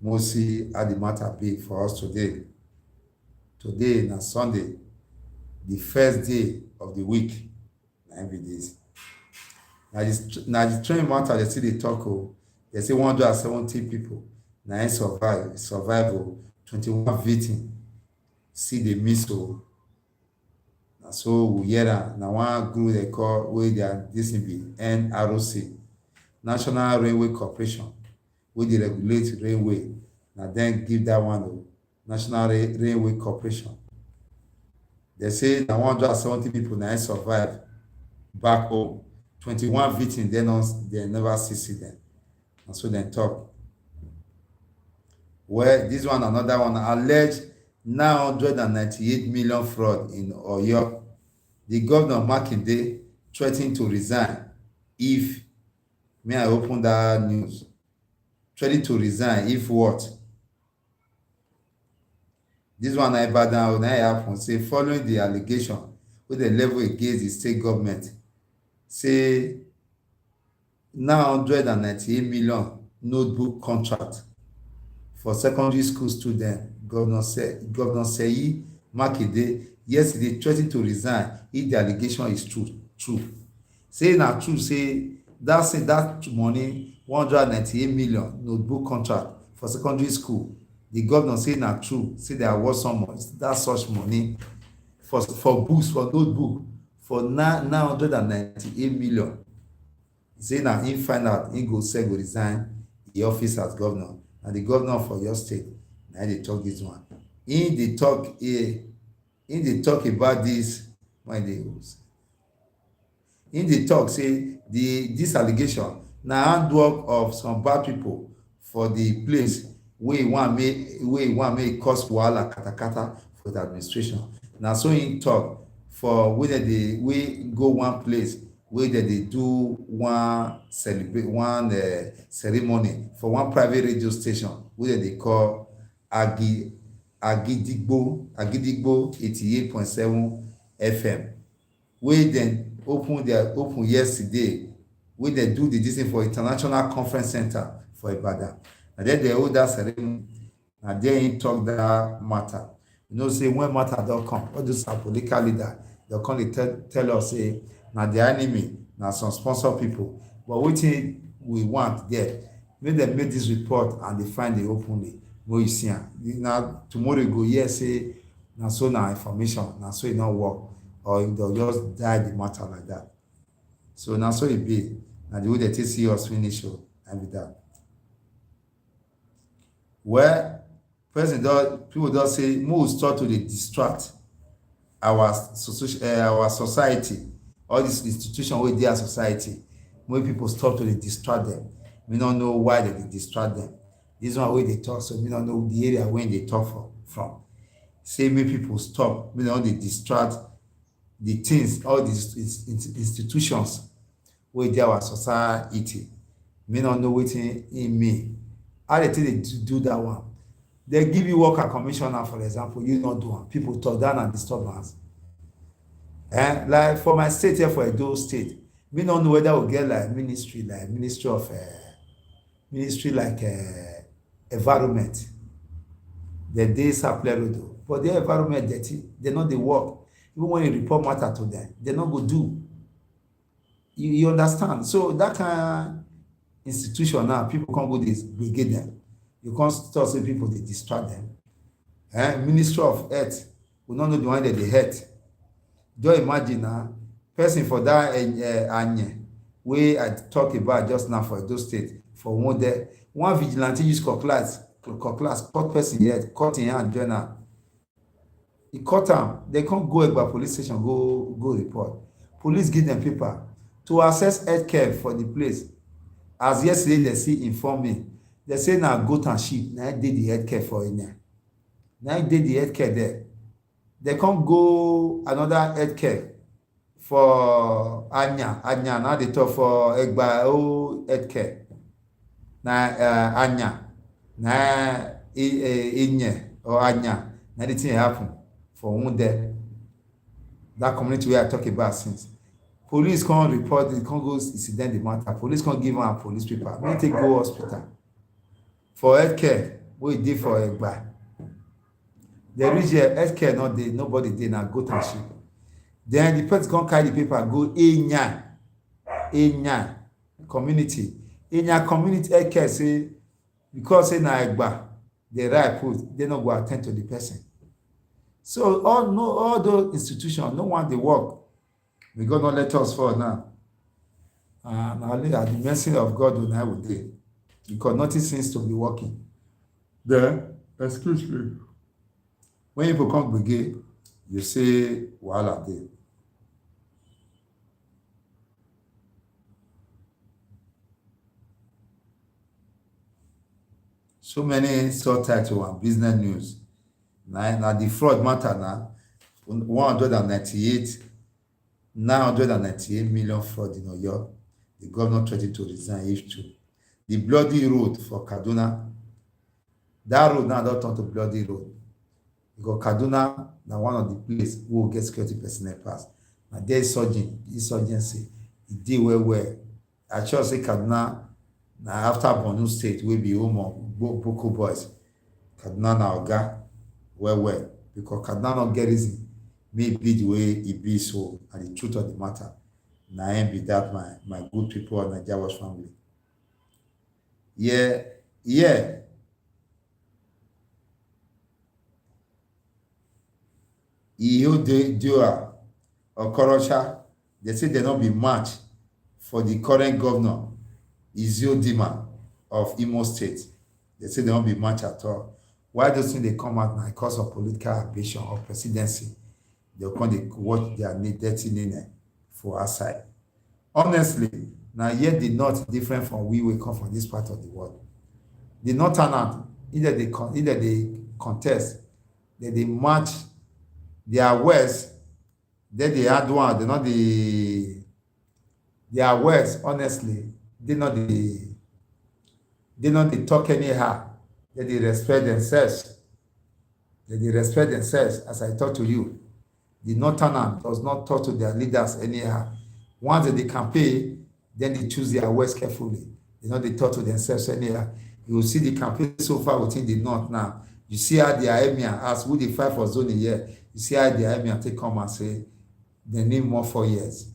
Mostly at the matter be for us today. Today na Sunday, the first day of the week. Every days. Now the train matter they see they talk. They say 170 people. Now survival 21 victims. See the missile. So we hear that now one group they call where they are this be NROC, National Railway Corporation, where they regulate railway. Now then give that one National Railway Corporation. They say that 170 people now survive back home. 21 victims they never see them. And so they talk. Well, this one another one alleged 998 million fraud in Oyo. The governor Makinde threatened to resign if may I open that news. Threatening to resign if what? This one I bad down now happen say following the allegation with the level against the state government. Say 998 million notebook contract for secondary school students. Governor Seyi Makinde yesterday threatened to resign if the allegation is true. Say na true, say that money 198 million notebook contract for secondary school. The governor say na true, say there was some that such money for books, for notebook for 998 million. Say na him find out he go resign the office as governor, and the governor for your state. Now they talk this one. In the talk about this when they use. In the talk say this allegation now handwork of some bad people for the place where one may cause wahala katakata for the administration. Now so in talk for whether we go one place where they do one ceremony for one private radio station where they call Agidigbo 88.7 FM. We then open yesterday. We then do the this thing for International Conference Center for Ibadan. And then they hold that ceremony. And then talk that matter. You know, say when matter don't come, all those are political leader, they'll come tell us say now the enemy, now some sponsor people. But what we want there, when they make this report and they find it openly. What you see now tomorrow you go yes say now so now information now so it not work or they'll just die the matter like that. So now so it be now the way they take see us finish and with that. Where people don't say most start to distract our society all these institutions wey dey our society, make people stop to dey distract them. We no know why they dey distract them. This one wey dey talk, so we no know the area wey dey talk from. Say make people stop, make dem no dey distract the things, all these institutions wey dey our society. Me no know wetin e mean. How dey take dey do that one? They give you worker commissioner, for example, you no do am, people talk that na disturbance. Like for my state here, for Edo State, me no know whether we get like ministry of ministry like environment. Dem dey Sapele Road o, but their environment dirty, they no dey work. Even when you report matter to them, they no go do. You understand? So that kind institution now, people come go dey gbege them. You can't talk say people dey distract them. Ministry of Health, we no know the one that dey hurt. Just imagine now, person for that Anye wey I talk about just now for Edo State, for one vigilante use cutlass cut person head, cut him hand, join am. He cut am. They can't go Egba police station go report. Police give them paper to access healthcare for the place. As yesterday they still inform me, they say na goat and sheep na dey the healthcare for Enya. Na dey the healthcare there. They can't go another healthcare for Anya. Now they talk for Egba healthcare. Na Anya. Na Inye or Anya. Now the thing happen for one there. That community where I talk about since. Police can't report, they can't go incident the matter. Police can't give them a police paper. When they go hospital for healthcare, we did for Egba. They reach here, healthcare not dey, nobody dey, na goat and sheep. Then the person come carry the paper go Enya community. Enya community healthcare say because say na Egba, the right put, they no go attend to the person. So all those institutions, no one dey work. May God not let us fall now. And only at the mercy of God will I will dey, because nothing seems to be working. Then, excuse me. When people come gbege, you say wahala dey. So many subtitle and business news. Now the fraud matter now. 998 million fraud in Oyo. The governor threatened to resign if true. The bloody road for Kaduna. That road now don't turn to bloody road. Because Kaduna na one of the place who will get security personnel pass. Na there insurgency, e dey well. I sure say Kaduna na after Borno State wey be home of Boko boys. Kaduna na oga well. Because Kaduna no get reason may be the way e be so, and the truth of the matter. Na him be that my good people of NAIJA Watch family. Yeah. Dioa Okorocha, they say they not be match for the current governor, Iziodima of Imo State. They say they won't be match at all. Why those things they come out now? Because of political ambition or presidency. They'll come to watch their dirty name for our side. Honestly, now yet the North different from we come from this part of the world. The Northern, either they contest, they match their West, then they add one, they not their West, honestly, they not talk anyhow. They respect themselves. They respect themselves, as I talk to you. The Northern does not talk to their leaders anyhow. Once they campaign, then they choose their words carefully. They talk to themselves anyhow. You will see the campaign so far within the North now. You see how their emir, as who they fight for zone here, you see how their emir take come and say, they need more 4 years.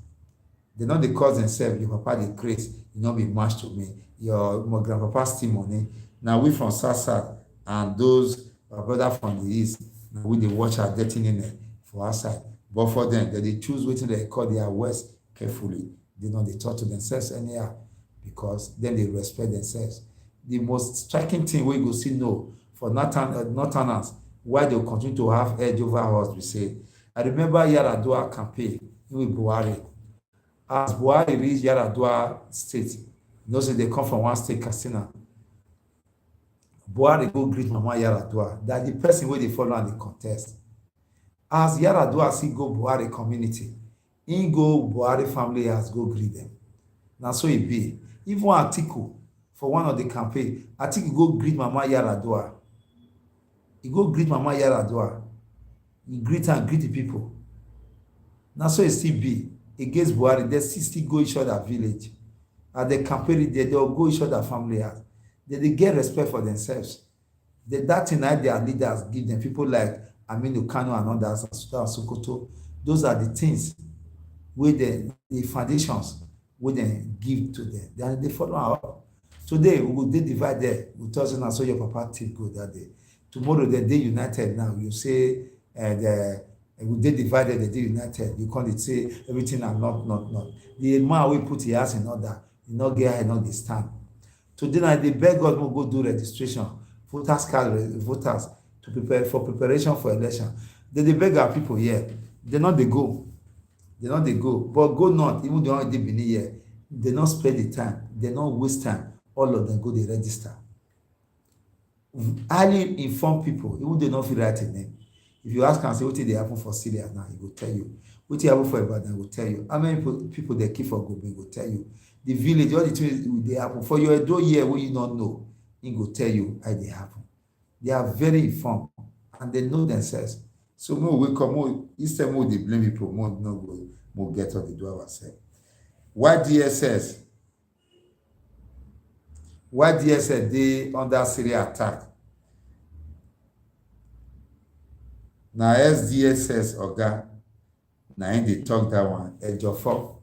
They cause themselves, your papa the grace, you not be matched to me. My grandpapa steal money. Now we from South and those our brother from the East, now we they watch our dirty in there for our side. But for them, they choose waiting they call their West carefully. They talk to themselves anyhow, because then they respect themselves. The most striking thing we go see no for Northerners, why they continue to have edge over us, we say. I remember Yaradua campaign with Buhari. as Buhari reach Yaradua state, you know, say they come from one state, Katsina. Buhari go greet Mama Yaradua, that the person wey dey follow am dey contest. As Yaradua see go Buhari community, he go Buhari family house go greet them. Na so e be. Even Atiku, for one of the campaign, Atiku go greet Mama Yaradua. He go greet Mama Yaradua. He greet and greet the people. Na so e still be. Against Buhari, they still go each other village. At the campaign, they go each other family house. They get respect for themselves. That thing that their leaders give them, people like Aminu Kano and others, and Sokoto, those are the things where the foundations where they give to them. Then they follow up. Today, we will divide there. We tell you, and so your papa teeth go that day. Tomorrow, they united now. You say, they divided, they united. You can't say everything and not. The man we put his ass in order, he not get high, not the stand. Today, now they beg God to go do registration, voters to prepare for preparation for election. They beg our people here. They not they go. But go not, even though they been here, they not spend the time, they not waste time. All of them go they register. Highly informed people, even they not feel right in name. If you ask and say what did they happen for Syria now, he will tell you. What did happen for Ibadan, he will tell you. How many people they keep for Gobe, he will tell you. The village, all the things they happen for your Edo year where you don't know, he will tell you how they happen. They are very informed and they know themselves. So more we come more instead more they blame people, more get what they do ourselves. Why DSS they under Syria attack? Now SDSS oga, now they talk that one. Ejofo.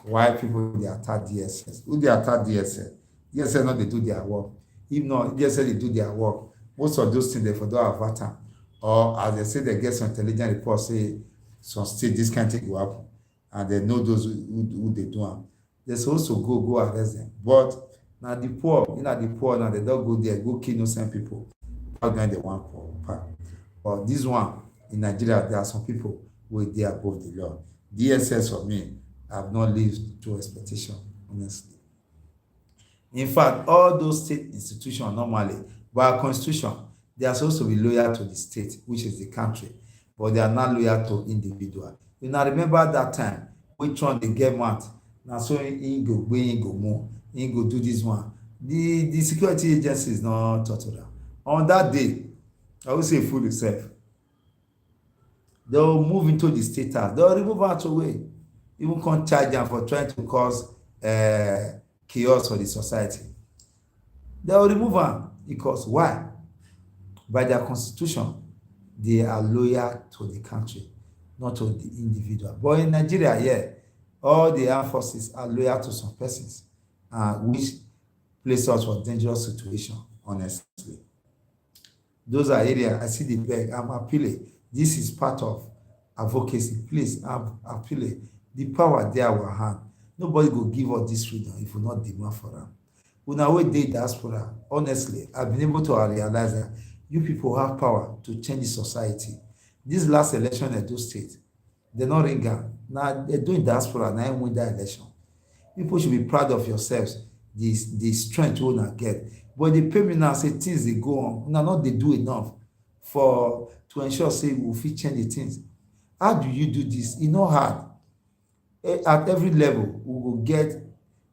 Why people they attack DSS? Who they attack DSS? DSS not they do their work. If not, DSS they do their work. Most of those things they for don't have time. Or as they say, they get some intelligent reports say some state this kind of thing will happen, and they know those who they do them. They're supposed to go arrest them. But now the poor, now they don't go there, go kill innocent people. Not when they want poor. But this one in Nigeria, there are some people who they are above the law. DSS for me have not lived to expectation, honestly. In fact, all those state institutions normally, by our constitution, they are supposed to be loyal to the state, which is the country, but they are not loyal to individual. You now remember that time, which one they get mad. Now so he go move, he go do this one. The security agency is not total. On that day, I will say fool yourself. They will move into the state house. They will remove out away. Even can't charge them for trying to cause chaos for the society. They will remove them because why? By their constitution, they are loyal to the country, not to the individual. But in Nigeria, yeah, all the armed forces are loyal to some persons, which place us for dangerous situation, honestly. Those are areas I see the beg. I'm appealing. This is part of advocacy. Please, I'm appealing. The power there our hand. Nobody will give us this freedom if we not demand for them. When I wait the diaspora, honestly, I've been able to realize that you people have power to change the society. This last election at those states, they're not ringing. Now they're doing diaspora, now win that election. People should be proud of yourselves, the strength you will get. But they pay me now, say things they go on. Now not they do enough to ensure say we'll fit change the things. How do you do this? It's not hard. At every level, we will get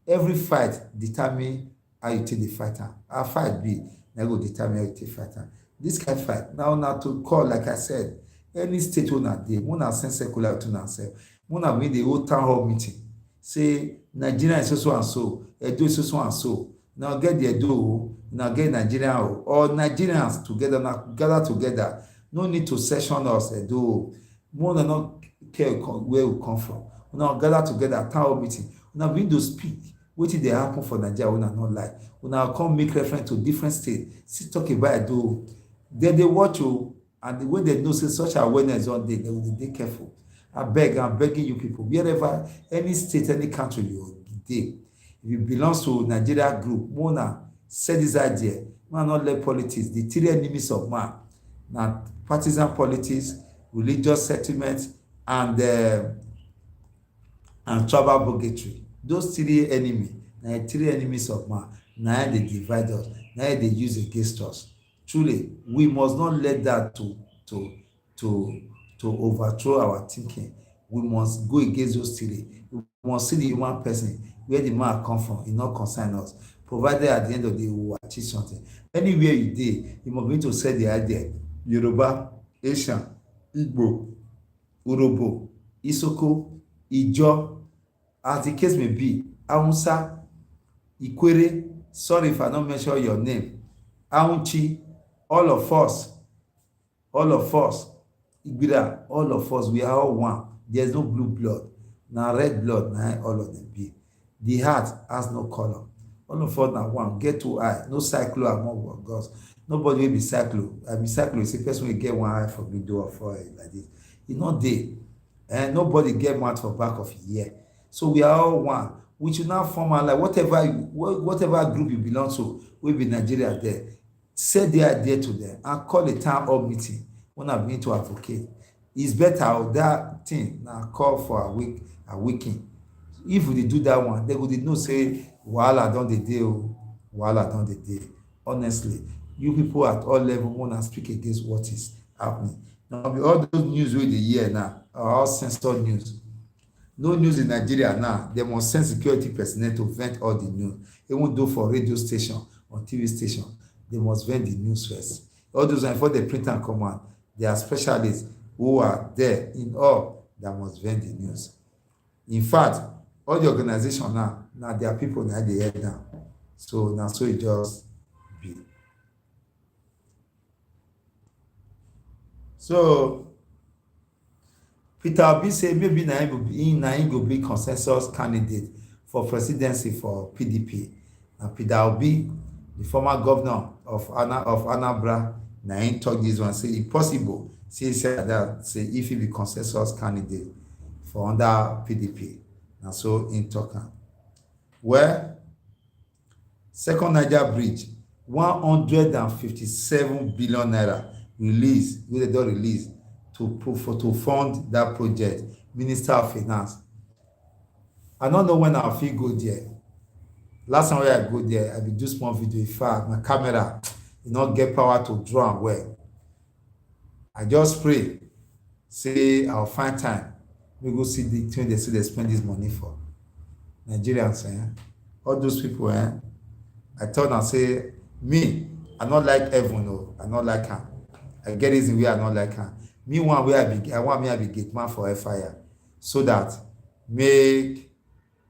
every fight determine how you take the fighter. Our fight be, now go determine how you take fighter. This kind of fight, now to call, like I said, any state owner day, one send circular to ourselves, one made the whole town hall meeting. Say Nigeria is so and so, Edo is so and so. Now get the Edo, now get Nigeria, or Nigerians together, now gather together. No need to session us, Edo. More than not care where we come from. Now gather together, town hall meeting. Now begin to speak. What did they happen for Nigeria when I not like? When I come make reference to different states, still talk about Edo. Then they watch you, and when they know say such awareness on day, they will be careful. I'm begging you people, wherever, any state, any country you dey, if you belong to Nigeria group, Mona said this idea, man not let politics, the three enemies of man. Now partisan politics, religious settlements, and and tribal bigotry. Those three enemies, na three enemies of man, na they divide us, na they use against us. Truly, we must not let that to to to overthrow our thinking. We must go against those three. We must see the human person where the man come from. It not concern us. Provided at the end of the day we will achieve something. Anywhere you dey, you must be to set the idea. Yoruba, Asian, Igbo, Urhobo, Isoko, Ijaw, as the case may be, Hausa, Ikwere, sorry if I don't mention your name, Aunchi, all of us, Igbira, all of us, we are all one. There's no blue blood. Na red blood, na all of them be. The heart has no color. All of us na one. Get two eye. No cyclo among gods. Nobody will be cyclo. I be cyclo. It's a person will get one eye for window or for like this. It's not there. And nobody get mouth for back of a ear. So we are all one. We should now form our like whatever group you belong to, we be Nigeria there. Set the idea to them and call a town hall meeting when I'm going to advocate. It's better that thing now call for a weekend. If we do that one, they would know say wahala don dey dey o, wahala don dey dey. Honestly, you people at all levels wanna speak against what is happening. Now all those news wey dey hear now are all censored news. No news in Nigeria now. They must send security personnel to vent all the news. Even though for radio station or TV station, they must vent the news first. All those before they print and command, there are specialists who are there in all that must vent the news. In fact, all the organization now there are people that they head down. So now so it just be. So Peter Obi say maybe na him go be consensus candidate for presidency for PDP. Na Peter Obi, the former governor of Anambra, na him talk this one say e possible. Say that say if he be consensus candidate for under PDP. Na so him talk am. Well, second Niger bridge, 157 billion naira release, wey dem don release to fund that project. Minister of Finance. I don't know when I fit go there. Last time when I go there, I be do small video. In fact, my camera not get power to draw am well. I just pray, say I'll find time. We go see the thing they say they spend this money for. Nigerians, all those people, I told them, say, me, I not like heaven, no, I not like her. I get reason where I not like her. Me one way I want me to be gate man for fire, so that make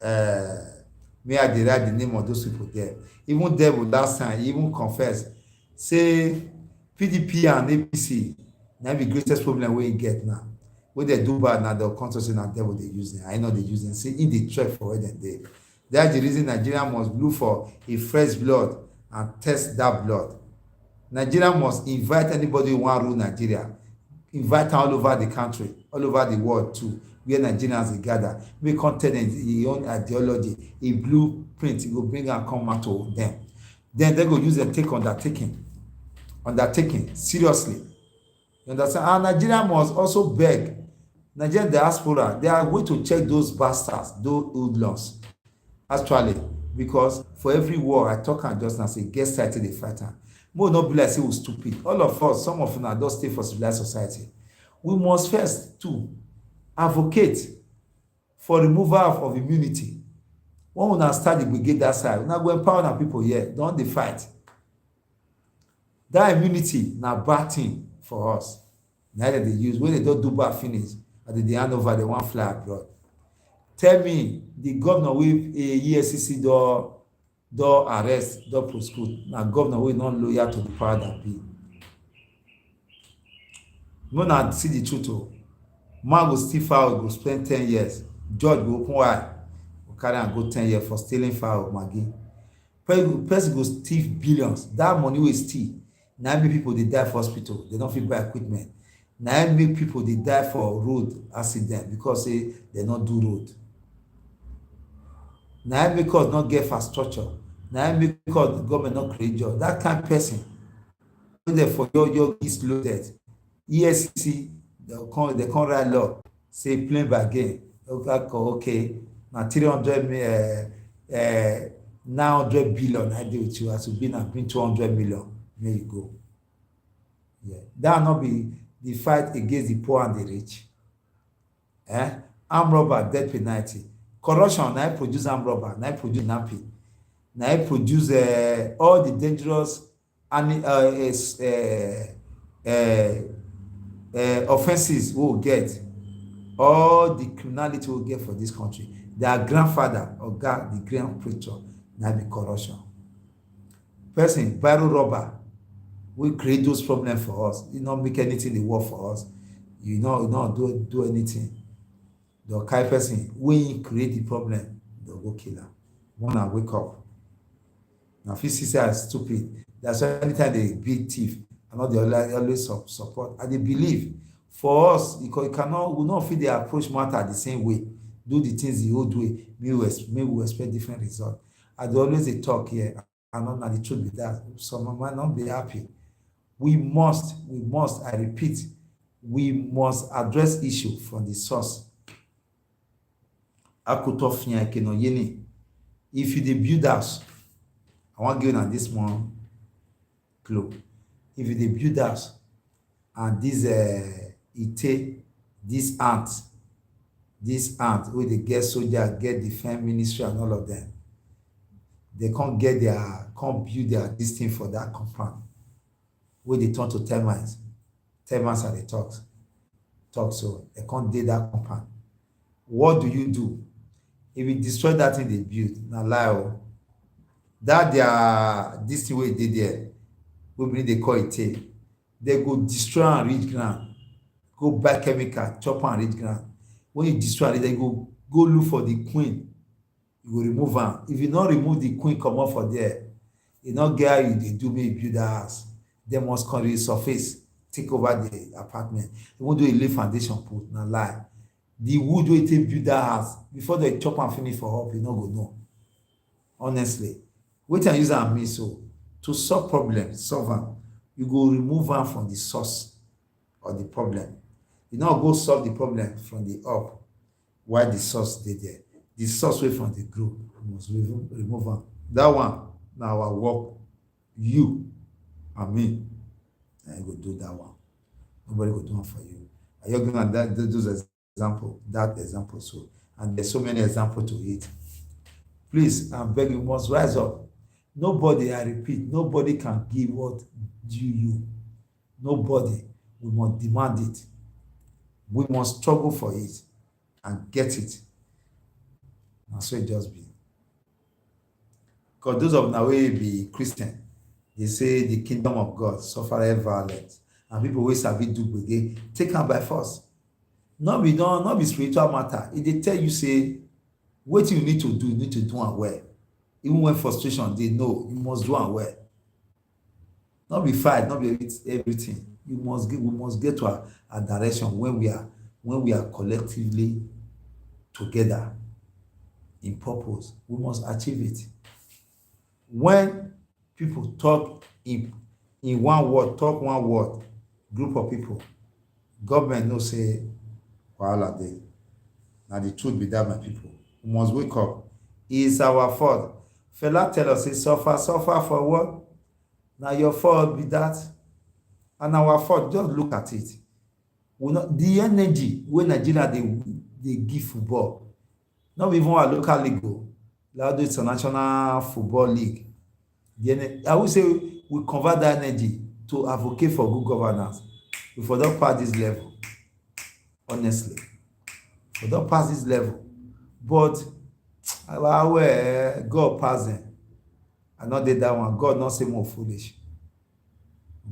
may I derive the name of those people there. Even devil last time, he even confess, say PDP and APC now the greatest problem we get now. When they do bad now, they'll come to say that devil they use them. I know they use them. Say in the trap for where they. That's the reason Nigeria must look for a fresh blood and test that blood. Nigeria must invite anybody who want to rule Nigeria. Invite all over the country, all over the world too, where Nigerians gather. Make content in own ideology, a blueprint, it will bring and come out to them. Then they go use and take undertaking, seriously. You understand? And Nigeria must also beg Nigerian diaspora, they are going to check those bastards, those hoodlums. Actually, because for every war, I talk and just now say, get started the fighter. More not be like say we're stupid. All of us, some of us don't stay for civilized society. We must first too advocate for removal of immunity. When we start the brigade that side, we now go empower our people here. Don't they fight? That immunity now bad thing for us. Neither they use when they don't do bad finish, and they hand over, they want fly abroad. Tell me, the governor with a ESCC door arrest, door prosecute. Now governor will not loyal to the power that be. No, not see the truth. Man go steal fowl, go spend 10 years. Judge go open wide, go carry and go 10 years for stealing fowl, Maggie. Person go steal billions. That money will steal. Now make people they die for hospital. They don't fit buy equipment. Now make people they die for road accident because they not do road. Now because not get infrastructure. Now because the government not create job. That kind of person, for your is loaded. ESCC, they can't write law, say plain bargain. okay, now 900 billion I deal with you as to be now bring 200 million. There you go. Yeah, that will not be the fight against the poor and the rich. Armed robber, death penalty. Corruption, now produce armed robber, now produce nappy. Now produce all the dangerous and offenses we will get, all the criminality we will get for this country. Their grandfather or God, the grand preacher, now be corruption. Person, barrel robber, we create those problems for us. You not make anything they work for us. You not do anything. The kind person, when you create the problem, they'll go kill her. One and wake up. Now, if you see say as stupid, that's why anytime they beat thief, and not they always support. And they believe for us, because we not feel they approach matter the same way, do the things the old way, maybe we expect different results. And they always they talk here, and not the truth be that. Some might not be happy. We must, I repeat, we must address issue from the source. If you build house, I want to give you this small clue. If you build house and this ant where they get soldier, get defense ministry and all of them, they can't build this thing for that compound where they turn to termites. Termites are the talk so they can't do that compound. What do? If you destroy that thing they build, now lie, that this thing where they there, we they call it they go destroy and reach ground, go buy chemical, chop and reach ground. When you destroy it, they go look for the queen. You will remove her. If you not remove the queen, come up for there. You not get how they do me build the house. They must come resurface, take over the apartment. They won't do a lay foundation put, now lie. The wood wey take build that house before they chop and finish for up, you no go know. Honestly, wetin I use am mean so to solve problem, solve am, you go remove am from the source of the problem. You no go solve the problem from the up while the source dey there. The source wey from the group, you must remove am. That one na our work, you and me, and you go do that one. Nobody go do am for you. Are you going to those that example so, and there's so many examples to it. Please, I beg you, must rise up. Nobody, I repeat, nobody can give what due you. Nobody. We must demand it. We must struggle for it and get it. And so it just be. Because those of now will be Christian, they say the kingdom of God suffer violence, and people will sabi do again, take them by force. Not be spiritual matter. If they tell you, say, what you need to do it well. Even when frustration, they know you must do it well. Not be fight, not be everything. We must get to a direction when we are collectively together in purpose. We must achieve it. When people talk in one word, group of people, government no say, wahala dey. Now the truth be that, my people, we must wake up. It's our fault. Fela tell us, say, suffer for what? Now your fault be that. And our fault, just look at it. The energy when Nigeria they give football, not even our local league, like the international football league. I would say we convert that energy to advocate for good governance. We for don't pass this level. Honestly, we don't pass this level. But God pass them. I not did that one. God not say more foolish.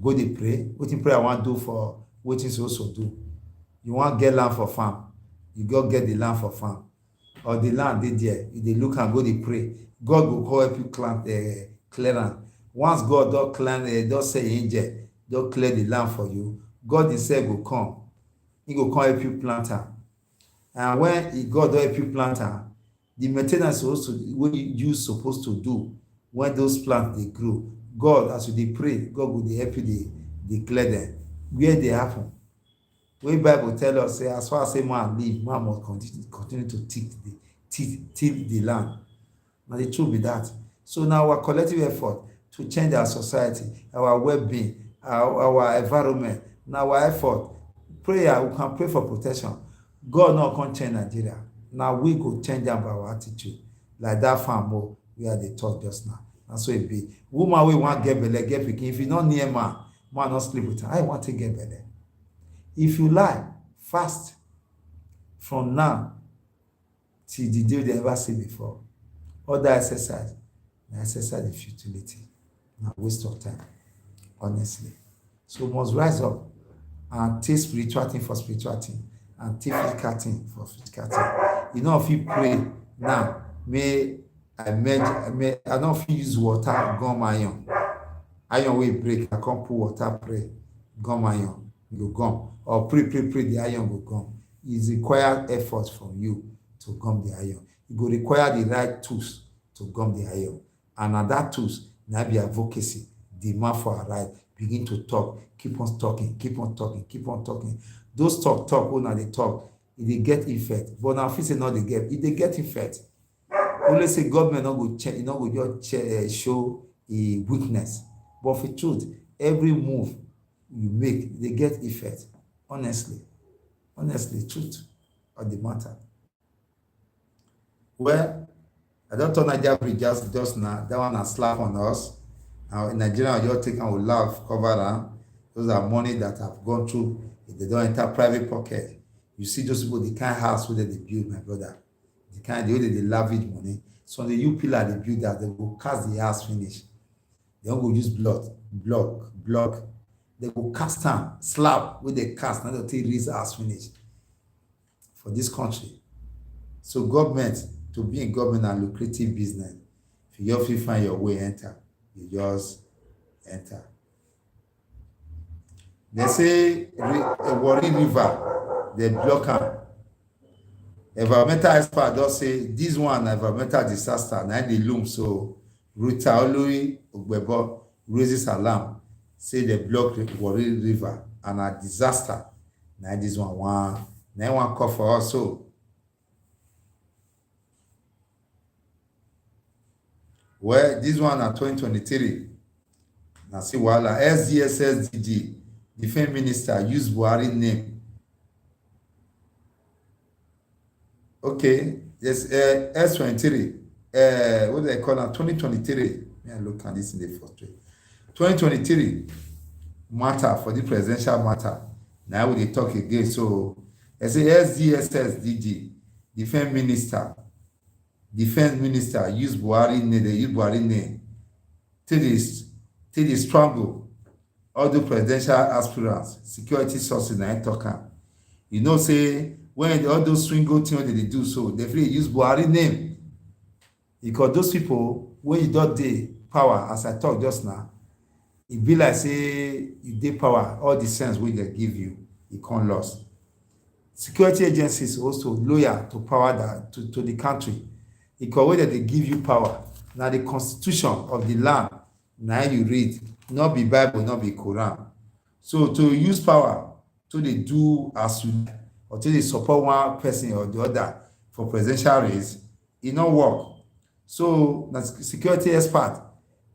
Go dey pray. Wetin pray I want to do for wetin you also do. You want get land for farm, you go get the land for farm. Or the land dey there, you dey look and go dey pray. God will go help you clear land. Once God don clear, don say angel, don clear the land for you, God himself will come. He go come help you plant am. And when God don help you plant am, the main ten ance also wey you supposed to do when those plants dey grow, God, as you dey pray, God will help you dey clear them. Where they happen? Wey Bible tell us say as far as say man live, man must continue to till the land. Na the truth be that. So now our collective effort to change our society, our well-being, our environment, na our effort. Prayer, we can pray for protection. God no come change Nigeria. Na we go change am by our attitude. Like that farm we are dey talk just now. Na so e be. Woman wey wan get belle get pikin, if you no near man no sleep with her. How you wan take get belle? If you lie, fast from now till the day they ever see before. Other exercise, na exercise in futility, na waste of time, honestly. So we must rise up and take spiritual thing for spiritual thing and take physical thing for physical thing. You know, if you pray now, I don't fit use water gum iron wey break, I come put water pray gum iron, you go gum, or pray the iron go gum. It require effort from you to gum the iron. You go require the right tools to gum the iron, and na that tools na be advocacy. The man for our right begin to talk, keep on talking. Those talk una dey talk, e dey get effect, but na fit say no dey get, e dey get effect. Only say government no go change, no go just show a weakness, but for truth, every move you make dey get effect. Honestly, truth of the matter. Well, I don't turn Nigeria bridge just now. That one a slap on us. Now in Nigeria, you just take and will laugh, cover them. Those are money that have gone through. If they don't enter private pocket, you see those people, the kind of house where they build, my brother. The way they lavish money. So the U pillar they build that, they will cast the house finish. They don't go use block. They will cast them, slab with the cast, not until the house finish. For this country. So government, to be in government and lucrative business, if you have to find your way enter, you just enter. They say a Warri River, they block am. Environmental expert just say this one environmental disaster, na dey loom. So Ruta Olori Ogbebo raises alarm, say they block the Warri River and a disaster. Na this one call for us. So well, this one at 2023. Now see wahala. SDSSDG, Defense Minister, use Buhari name. Okay, yes, S23. What do they call it? 2023. Yeah, look at this in the first way. 2023 matter for the presidential matter. Now we talk again. So I say SDSSDG, Defense Minister use Buhari name, they use Buhari name till they strangle all the presidential aspirants, security sources na talk. You know, say when all those swingo things they do so, they really use Buhari name. Because those people, when you don't dey power, as I talk just now, it be like say you dey power, all the sense wey they give you, you can't lose. Security agencies also loyal to power that to the country. Because whether they give you power, now the constitution of the land, now you read, not be Bible, not be Quran. So to use power, to they do as you, or to they support one person or the other for presidential race, it not work. So the security expert,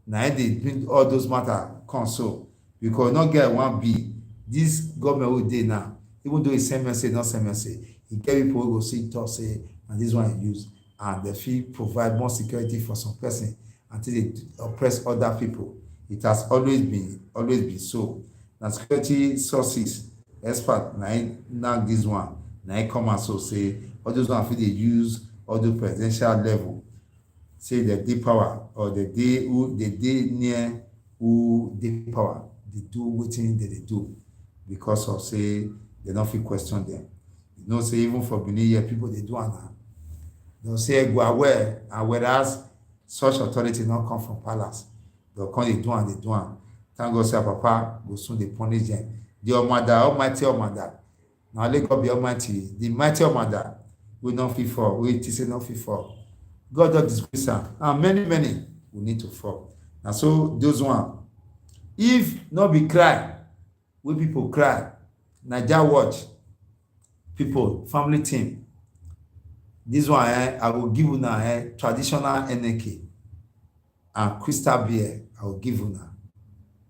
now they bring all those matter console, because not get one B. This government will do now, even though it's same message, not same message, he get people who go see talk say, and this one he use. And the fee provide more security for some person until they oppress other people. It has always been so. Now security sources expert now this one now come and so say all those one feel they use all the presidential level, say the deep power or the day who they near who deep power, they do waiting that they do because of say they don't feel question them. You know, say even for Benin year people they do now. They'll say go aware, and whereas such authority not come from palace, they'll come they do and they do. Thank God, say Papa go soon they punish them. The Almighty Omada. Now let God be Almighty. The mighty Omada will not feel for. We say not feel for. God does disgrace them, and many will need to fall. And so those one, if not be cry, we people cry. Naija watch. people, family team. This one, I will give una traditional NK and crystal beer. I will give una.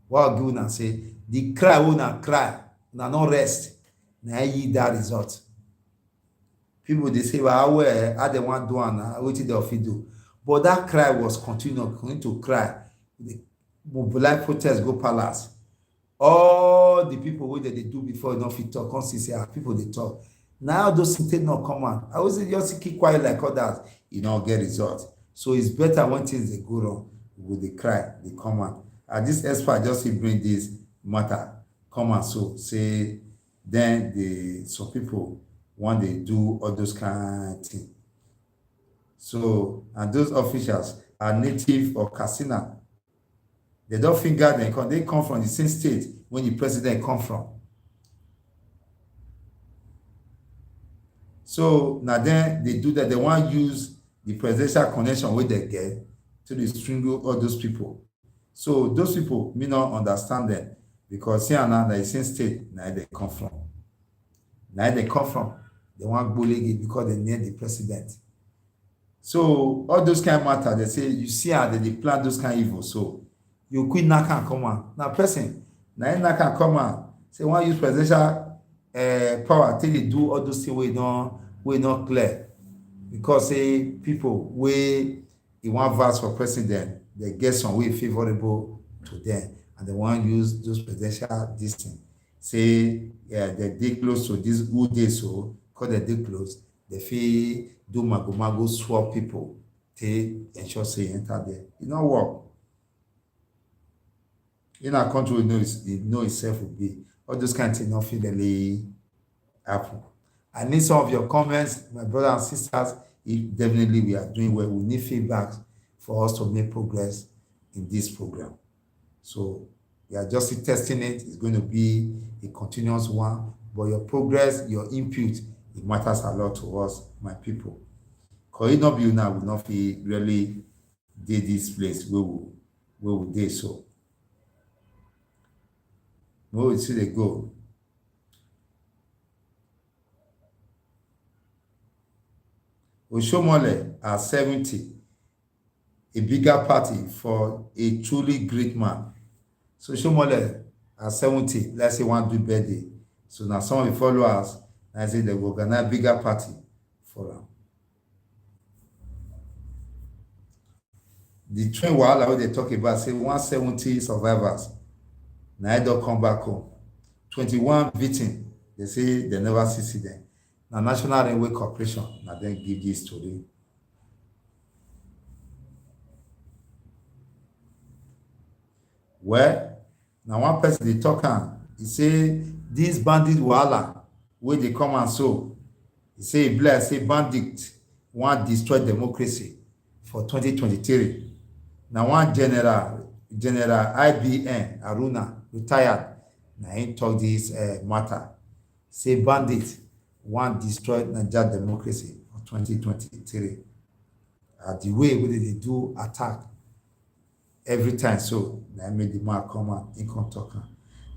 What I'll give una say, the cry una cry, una no rest. Na yield that result. People they say, well, how they want do and what they fit do. But that cry was continuing to cry. The mobilize protest go palace. All the people wey they do before no fit talk, come see say people they talk. Now those things not come out. I was just keep quiet like others, get result. So it's better when things they go wrong, with the cry, they come out. And this expert just bring this matter, come out so say then some people when they do all those kind of things. So, and those officials are native of Katsina. They don't finger them, they come from the same state when the president come from. So now then they do that, they want to use the presidential connection where they get to strangle all those people. So those people may not understand them because here now the same state now they come from. Now they come from, they want bullying because they near the president. So all those kind of matter, they say, you see how they plan those kind of evil. So you quit now can come on. Now person, now can come on. Say want use presidential power till they do all those things we not clear. Because say people where you want vote for president, they get some way favorable to them, and they want to use those presidential this thing. Say they close to this who they so because they close, they feel do mago swap people to ensure say enter there. It not work. In our country, we know itself will be all those kind of things not really happen. I need some of your comments, my brothers and sisters. If definitely we are doing well, we need feedback for us to make progress in this program. So we are just testing it. It's going to be a continuous one, but your progress, your input, it matters a lot to us, my people. Because it not be now, we not feel really did this place where we did so. Where we see they go. Oshomole at 70, a bigger party for a truly great man. So Oshomole at 70, let's say one do birthday. So now some of the followers, I say they will organize a bigger party for them. The train while they talk about say 170 survivors. Now they don't come back home. 21 victims, they say they never see them. Now National Railway Corporation, now then give this story. Well, now one person they talk he say this bandit wahala where they come and so he say bless say bandit want destroy democracy for 2023. Now one general IBN Aruna retired. Now he talk this matter. Say bandit want destroy Nigeria democracy for 2023. The way where they do attack every time, so I made the man come out in talk.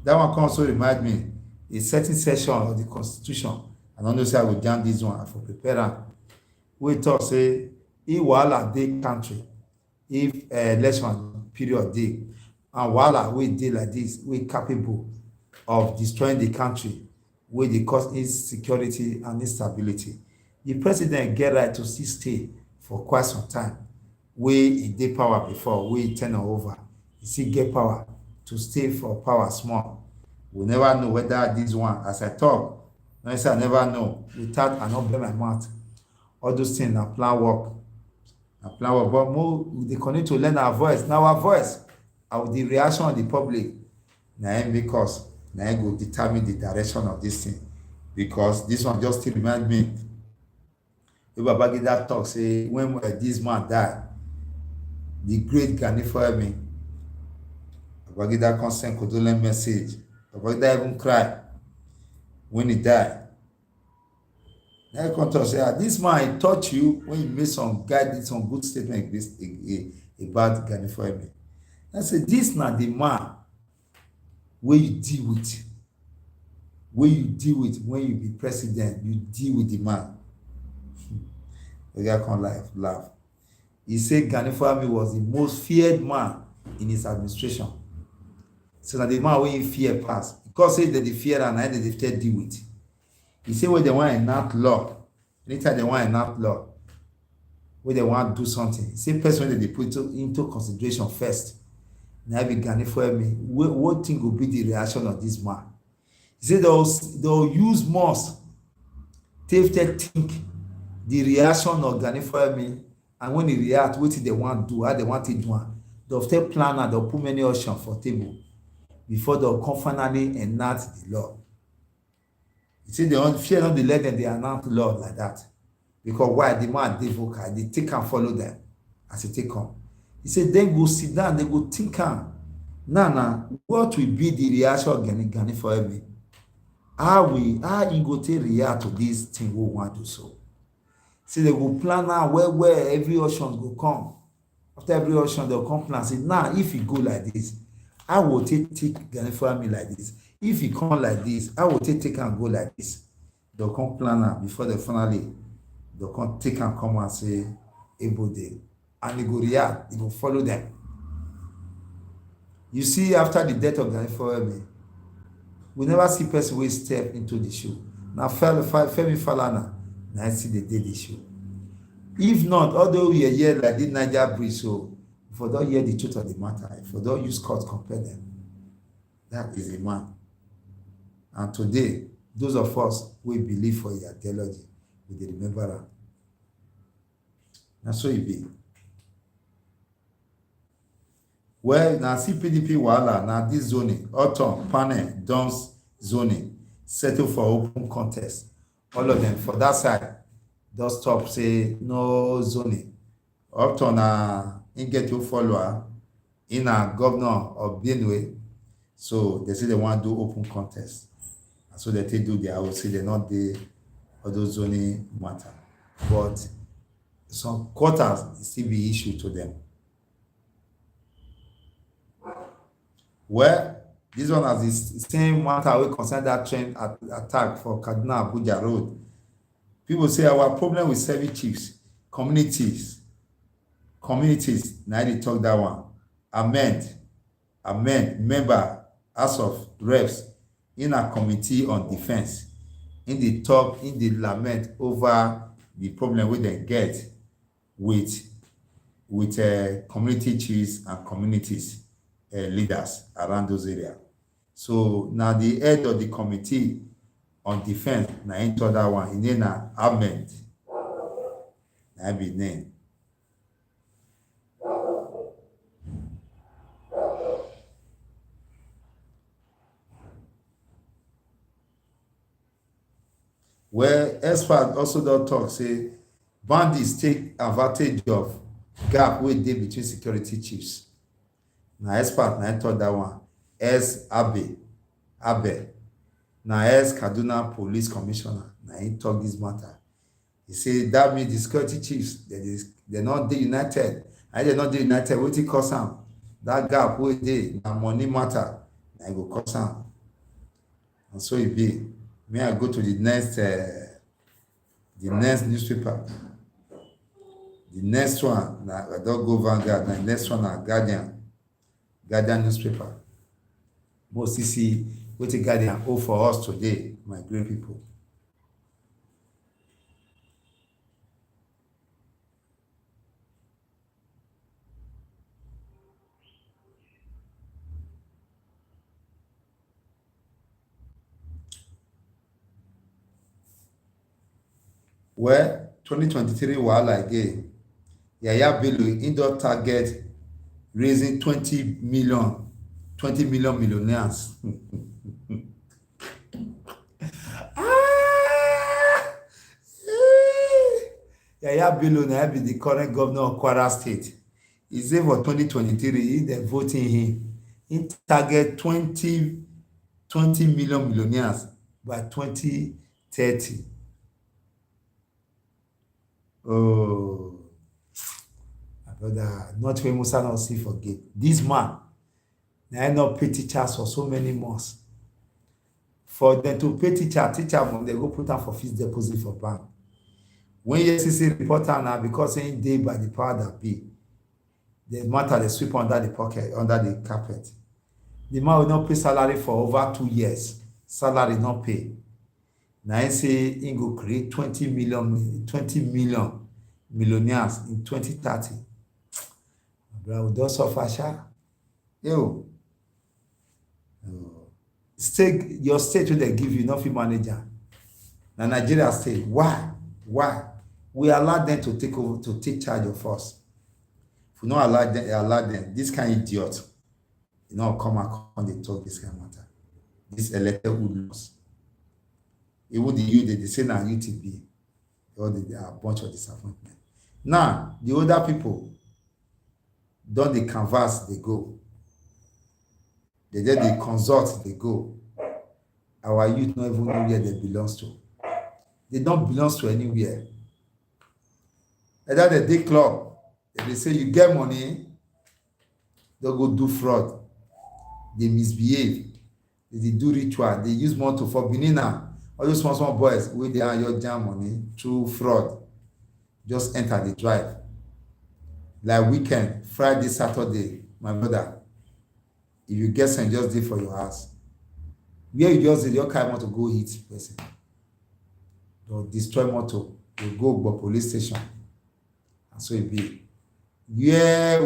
That one can also remind me a certain section of the Constitution. I don't know say I will jam this one for preparing. We talk say if wahala dey country, if election period dey, and wahala we dey like this, we capable of destroying the country, where they cause insecurity and instability. The president get right to still stay for quite some time. Where he did power before, where he turn over. He still get power to stay for power small. We never know whether this one, as I talk, I say I never know. Without I not blame my mouth. All those things are plan work. But more they continue to learn our voice. Now our voice, the reaction of the public, because now I go determine the direction of this thing. Because this one just still remind me. If Babangida talk, say when this man died, the great Ghanaian, Babangida can send condolence message. Babangida even cry when he died. Now I come to say, this man taught you when he made some good statement about Ghanaian. I said, this not the man where you deal with wey you deal with when you be president, you deal with the man. The guy come laugh. He said Gani Fahmi was the most feared man in his administration. So na the man wey he fear pass. Because say that they fear and na they dey deal with. He say when they want enact law, anytime they want enact law, when they want do something, say person wey they put into consideration first. Na be Gani Fahmi. What thing will be the reaction of this man? He say they'll use most take think the reaction of Gani Fahmi, and when he react, what they want to do, how they want it do, they'll take plan and they'll put many options for table before they'll come finally enact the law. You see, they don't fear not the let them they enact law like that. Because why? The man they vocal, they take and follow them as they take on. He said, then go sit down, they go think on. Now, what will be the reaction of Gani Fahmi? How he go take react to this thing we want to do so? See, they go plan now where every option go come. After every option, they'll come plan. Say, now, if he go like this, I will take Gani Fahmi like this. If he come like this, I will take and go like this. They'll come plan now before they finally, they'll come take and come and say, Able day. And they go react, they go follow them. You see, after the death of Gani Fahmi, we never see person wey step into the show. Now, Femi Falana, now I see they did the show. If not, although we are here like the NIGERIAN bridge, so if we don't hear the truth of the matter, if we don't use court compare them, that is a man. And today, those of us who believe for your ideology, we remember that. That's so it be. Well, now see PDP wahala, now this zoning, autumn, panel, dumps zoning, settle for open contest. All of them for that side, just stop, say no zoning. Autumn, in get your follower, in a governor of Benue, so they say they want to do open contest. And so they do their, I would say they're not the other zoning matter. But some quotas still be issued to them. Well, this one has the same matter we concern that train attack for Kaduna Abuja Road. People say our problem with ZEVI chiefs, communities. Now they talk that one. Amend, member, House of Reps, in a committee on defense, in the talk, in the lament over the problem we they get with community chiefs and communities. Leaders around those areas. So now the head of the committee on defense, now into that one, in name Ahmed. Now be name. Where experts also don't talk, say bandits take advantage of gap wey dey between security chiefs. Now expert na enter that one. Abe. Now Kaduna Police Commissioner. Now he talk this matter. He say that means the security chiefs they're not united. And they're not united. What it cause am? That gap wey dey na money matter. Na go cause am. And so it be. May I go to the next newspaper. The next one, I don't go Vanguard. The next one, Guardian newspaper. Most see what the Guardian owe for us today, my great people. Well, 2023 wahala again. Yaya Bello indoor target raising 20 million millionaires. Yaya Bello now be the current governor of Kwara State. He said for 2023, they're voting him. He target 20 million millionaires by 2030. Oh, my brother, not famous and not see forget. This man, I not pay teachers for so many months. for them to pay teacher money, they go put am for fixed deposit for bank. When EFCC report am na because him dey by the power that be, the matter dey sweep under the pocket, under the carpet. The man will not pay salary for over 2 years. Salary not pay. Na him say him go create 20 million millionaires in 2030. Bro, we don suffer sha. Yo. Your state wey dem give you no fit manage am. Na Nigeria state. Why? We allow them to take over, to take charge of us. If we not allow them, this kind of idiot, you know, come and they talk this kind of matter. This elected hoodlums. Even the youth, they say now UTB, or they are a bunch of disappointment. Now, the older people, don't they canvas, they go. They consult, they go. Our youth don't even know where they belong to. They don't belong to anywhere. Either the day club, if they say you get money, they'll go do fraud. They misbehave. They do ritual. They use money for Benina. All those small boys, where they are your jam money through fraud. Just enter the drive. Like weekend, Friday, Saturday, my brother. If you get some, just do for your house. Where you just your car want to go hit person. They'll destroy motor. You go to police station. And so it be. Where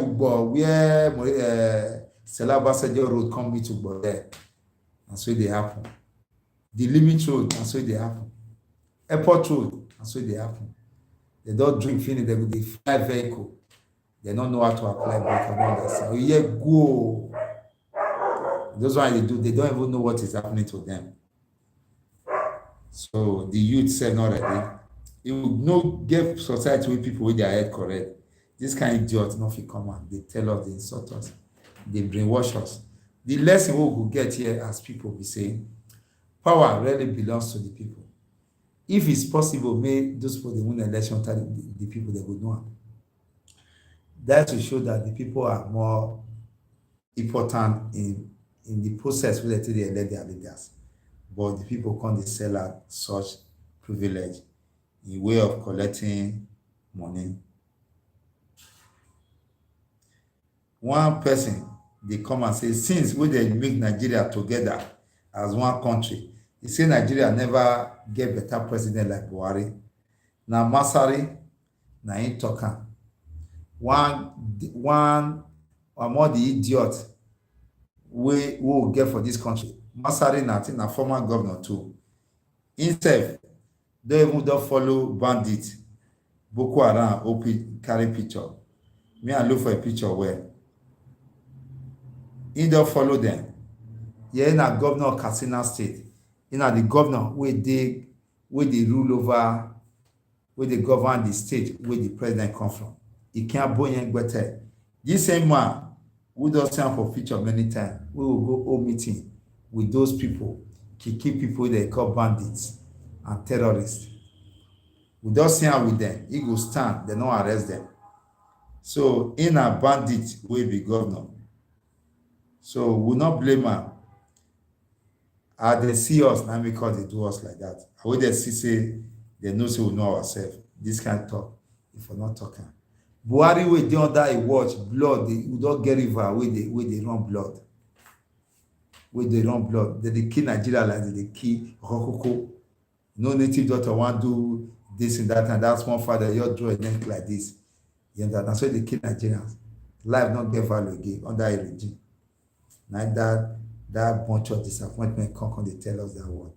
Stella Bassejo Road come me to go there. And so they happen. The limit road, and so they happen. Airport road, and so they happen. They don't drink finish, they will fly vehicle. They don't know how to apply brake and all that. So yeah, go. Those ones they do, they don't even know what is happening to them. So the youth said not ready. It will not give society with people with their head correct. This kind of idiot, nothing come on. They tell us, they insult us, they brainwash us. The lesson we will get here as people be saying, power really belongs to the people. If it's possible, may those people they win election tell the people they would know. That will show that the people are more important in the process where they elect their leaders. But the people can't sell out such privilege in way of collecting money. One person, they come and say, since we they make Nigeria together as one country, he say Nigeria never get better president like Buhari. Now Masari, na him talk am. One more the idiot we will get for this country. Masari na former governor too. Himself, they even don't follow bandit. Boko Haram OP carry picture. Me I look for a picture where he don't follow them. Yeah, in a governor of Katsina State. In the governor where they rule over, where they govern the state where the president come from. He can't boy and better. This same man, we don't stand for picture many times. We will go home meeting with those people, key people they call bandits and terrorists. We don't stand with them. He go stand, they don't arrest them. So in a bandit will be governor. So we not blame them. They see us now because they do us like that. When they see say they know say we know ourselves. This kind of talk. If we're not talking. Buhari wey dey under a watch, blood, we don't get river where they run blood. Where they run blood. They kill Nigeria like they kill Rokoko. No native daughter want do this and that, and that small father, you draw a neck like this. You understand? That's why they kill Nigerians. Life not get value again under a regime. Like that bunch of disappointment come they tell us that word.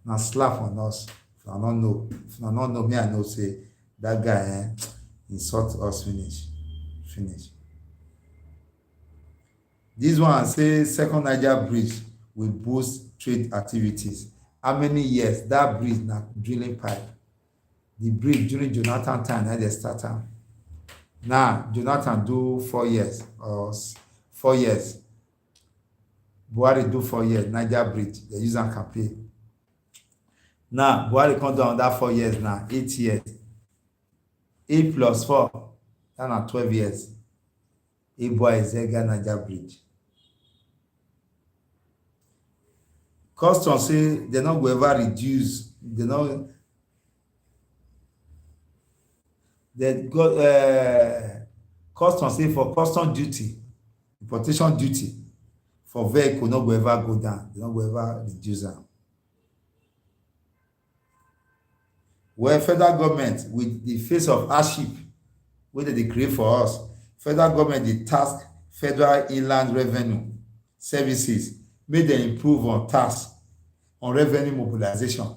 Now slap on us. If I don't know me, I know say that guy insult us finish. This one say second NIGERIAN bridge will boost trade activities. How many years that bridge na drilling pipe? The bridge during Jonathan time na they start am. Now Jonathan do 4 years or 4 years. Buhari do 4 years. Niger bridge they use am campaign. Now Buhari come down that 4 years now 8 years. 8 plus 4 that na 12 years. A boy is Niger bridge. Custom say they no go ever reduce. They go custom say for custom duty, importation duty for vehicle no go ever go down. They no go ever reduce am. Where federal government with the face of hardship wey dem dey create for us, federal government dey task federal inland revenue services make dem improve on tax on revenue mobilization,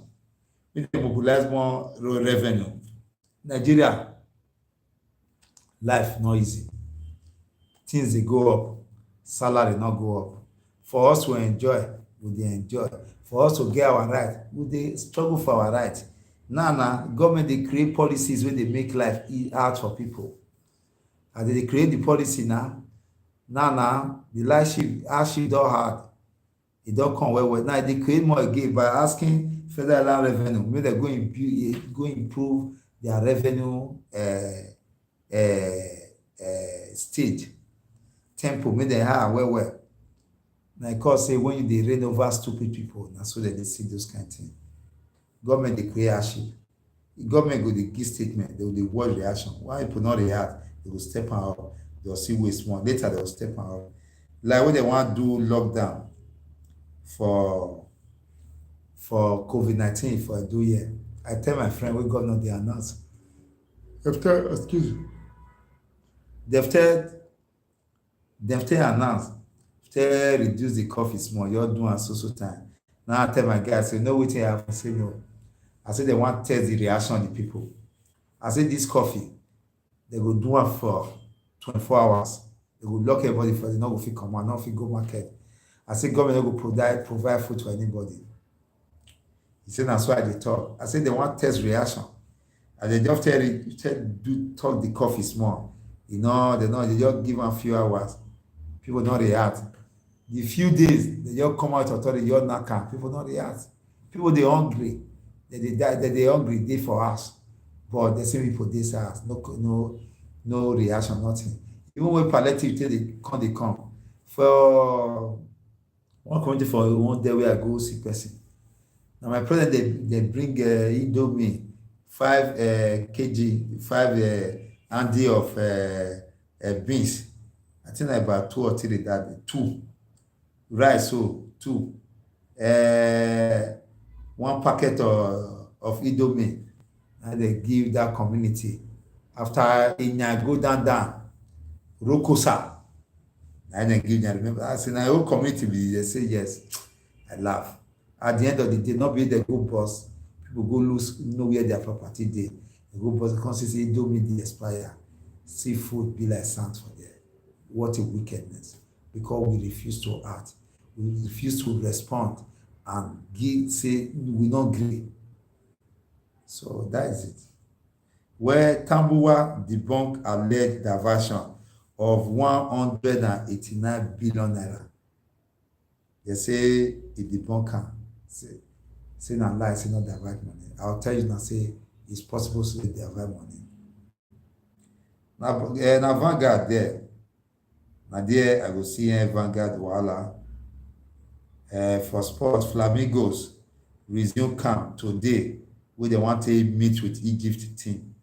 make dem mobilize more revenue. Nigeria life no easy, things dey go up, salary no go up. For us to enjoy, we dey enjoy. For us to get our right, we dey struggle for our right. Now government dey create policies wey dey make life hard for people. As they dey create the policy now the hardship don hard, e don come well well. Now e dey create more again by asking federal land revenue make dem go improve their revenue stage tempo, make dem higher well well. Na because say when you dey reign over stupid people, na so dem dey see those kind things. Government dey create hardship. Government go dey give statement, they go dey watch reaction. Why people no react, they go step am up. They go see waste more. Later they go step am up. Like when they wan do lockdown for COVID-19 for Edo here, I tell my friend wey governor dey announce, excuse me, dem tell announce, tell reduce the coffee small, you do am so time. Now I tell my guy, I say, know wetin happen? I say no. I say they want test the reaction of the people. I say this coffee, they go do am for 24 hours. They go lock everybody for they no go fit come out, no fit go market. I say government no go provide food to anybody. He said that's why they talk. I say they want test reaction. And they just talk the coffee small. They just give them a few hours. People don't react. The few days they just come out authority, you're not calm. People don't react. People they hungry. They hungry, they for us. But the same people this house, no reaction, nothing. Even when palliative they come. For one community for one day where I go see person. Now my president they bring Indomie 5 kg, 5 handy of beans. I think about 2 or 3 that day. 2 rice, so 2 1 packet of Indomie, and they give that community. After Inya go down Rokosa, and then give them. Remember, I say, now whole community they say yes. I laugh. At the end of the day, not be they go boss, people go lose, know where their property they go boss, because say Indomie dey expire. Seafood be like sand for there. What a wickedness. Because we refuse to act, we refuse to respond and say we not agree. So that is it. Where Tambuwa debunk alleged diversion of 189 billion naira. They say it debunk am. Say na lie, say not divert money. I'll tell you now, say it's possible to divert money. Now Vanguard there. Now there I go see Vanguard Wala. For sports, Flamingos resume camp today where they want to meet with Egypt team.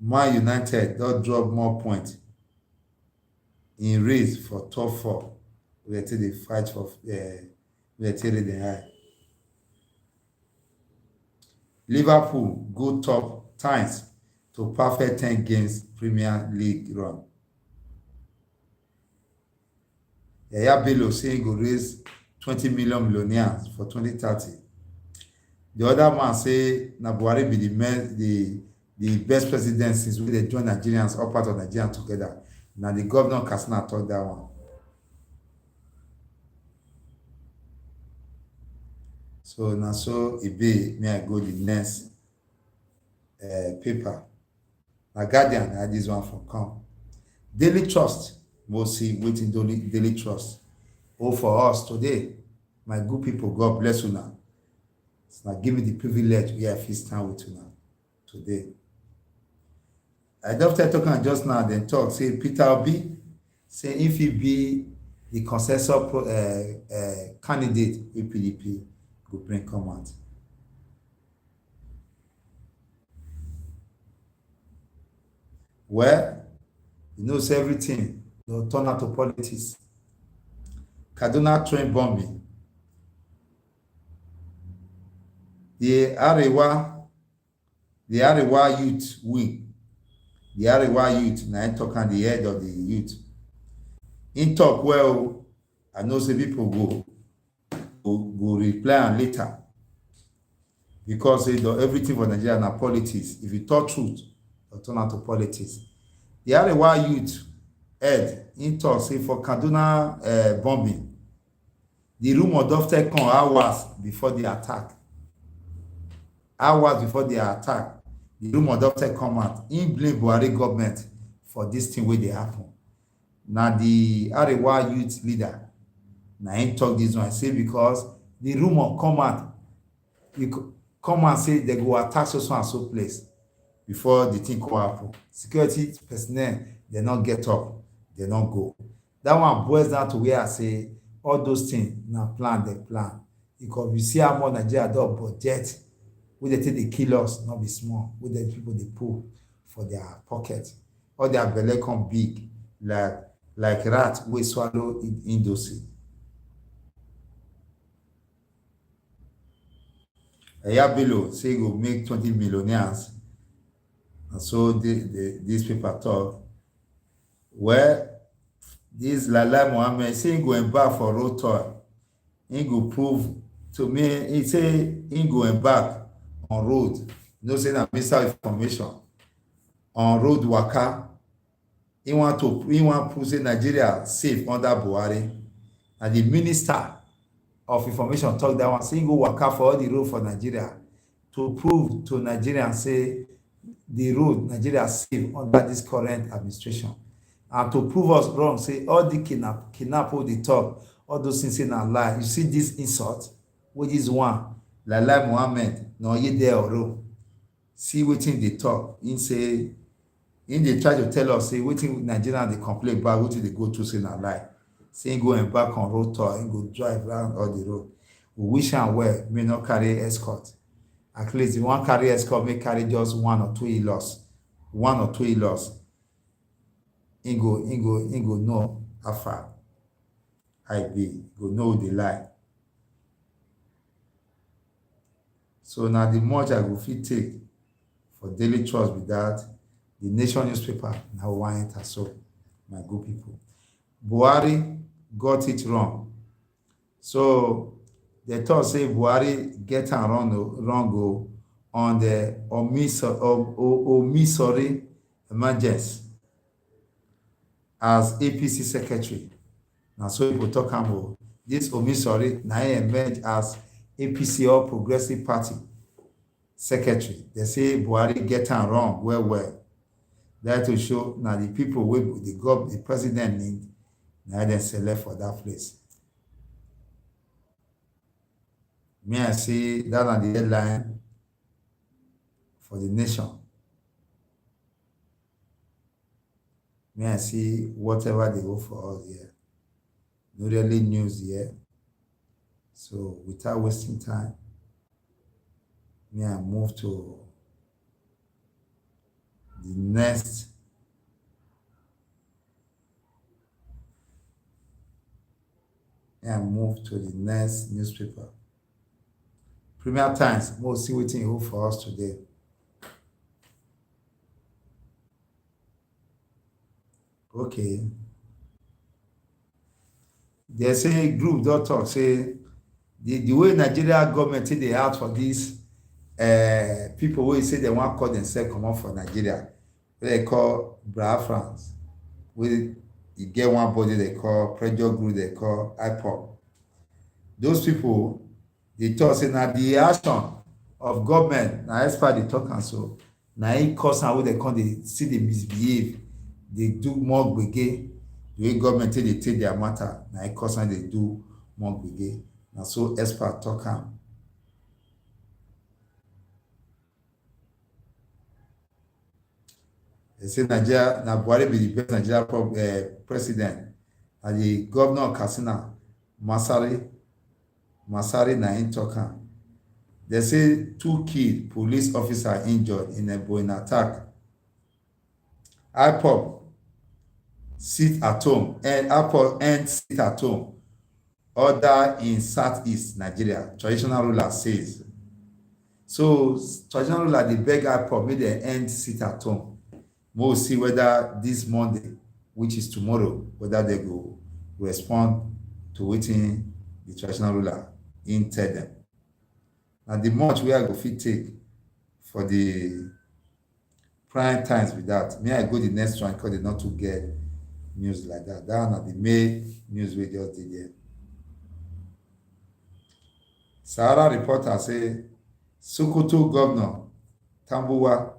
Man United don't drop more points in race for top 4. We take the fight for we take the high. Liverpool go top times to perfect 10 games Premier League run. Yaya Bello saying go raise 20 million millionaires for 2030. The other man say na Buhari be the best president since we they join Nigerians, all part of Nigeria together. Now the governor Katsina talk that one. So now so it be me I go the next paper. Na Guardian I had this one for come. Daily Trust, we'll see waiting Daily Trust. Oh, for us today, my good people, God bless you now. So now give me the privilege we have to stand with you now today. I don talk am just now, dem talk say Peter Obi say if he be the consensus candidate wey PDP go bring come out. Well, you know say everything go turn out to politics. Kaduna train bombing, the Arewa youth win. The Arewa youth na im talk am, the head of the youth. Im talk well. I know say people go reply am later because say everything for Nigeria na politics. If you talk truth, it'll turn out to politics. The Arewa youth head im talk say for Kaduna bombing, the rumor don come hours before the attack. Hours before the attack, the rumor don come out. Im blame Buhari government for this thing wey dey happen. Na the Arewa youth leader na im talk this one, say because the rumor come out, come out say they go attack so and so place before the thing come happen. Security personnel they not get up, they not go. That one boils down to where I say all those things na plan, they plan. Because we see how much Nigeria don budget wey dey take dey kill us, not be small, wey the people dey pull for their pocket. All their belle come big like rat wey swallow indomie. Bello say he go make 20 millionaires, and so these people talk. Well, this Lala Mohammed say he go embark for road tour. He go prove to me. He say he go embark on road. You know, say na minister of information on road waka. He want prove say Nigeria safe under Buhari, and the minister of information talk that one, say he go waka for all the road for Nigeria to prove to Nigerians say the road Nigeria safe under this current administration, and to prove us wrong, say all the kidnap wey dey talk, all those things say na lie. You see this insult, which is one Lala Mohammed na oye there oro. See wetin dey talk. He say they try to tell us say wetin Nigerians dey complain about, wetin dey go through, say na lie. Say he go embark on road tour, he go drive around all the road. We wish am well, may not carry escort. At least if one carry escort, may carry just one or two in-laws. He go know how far I be, go know the lie. So now the much I go fit take for daily trust with that, the Nation newspaper now one enter. So my good people, Buhari got it wrong. So they thought say Buhari get am wrong on the Omisori emergence as APC secretary. Now so people talk about this Omisori now emerge as APC or Progressive Party secretary. They say Buhari get am wrong well. That to show now the people wey the president need. Now they select for that place. Me I see that on the headline for the Nation. Me I see whatever they go for us here. No really news here. So without wasting time, me I move to the next. And move to the next newspaper. Premier Times, we'll see what you hold for us today. Okay. They say group don't talk, say the way Nigeria government take they out for this people who say they want to call themselves come out for Nigeria. They call Biafrans. You get one body they call pressure group, they call IPOP. Those people, they talk say now the action of government, now expert they talk and so now it cause and they come they see they misbehave, they do more gbege. The way government they take their matter, now it cause and they do more gbege. Now so expert talk am. They say Nigeria, na Buhari be the best Nigeria president. And the governor of Katsina, Masari na him talk am. They say 2 killed, police officer injured in a Boeing attack. IPOB sit at home, and IPOB end sit at home. Order in Southeast Nigeria, traditional ruler says. So traditional ruler dey beg IPOB make dem end sit at home. We'll see whether this Monday, which is tomorrow, whether they go respond to wetin the traditional ruler in tell them. Now the much wey I go fit take for the prime times with that. Me, I go the next one because they not to get news like that. That one na the main news we just did there. Sahara reporter say Sokoto governor Tambuwa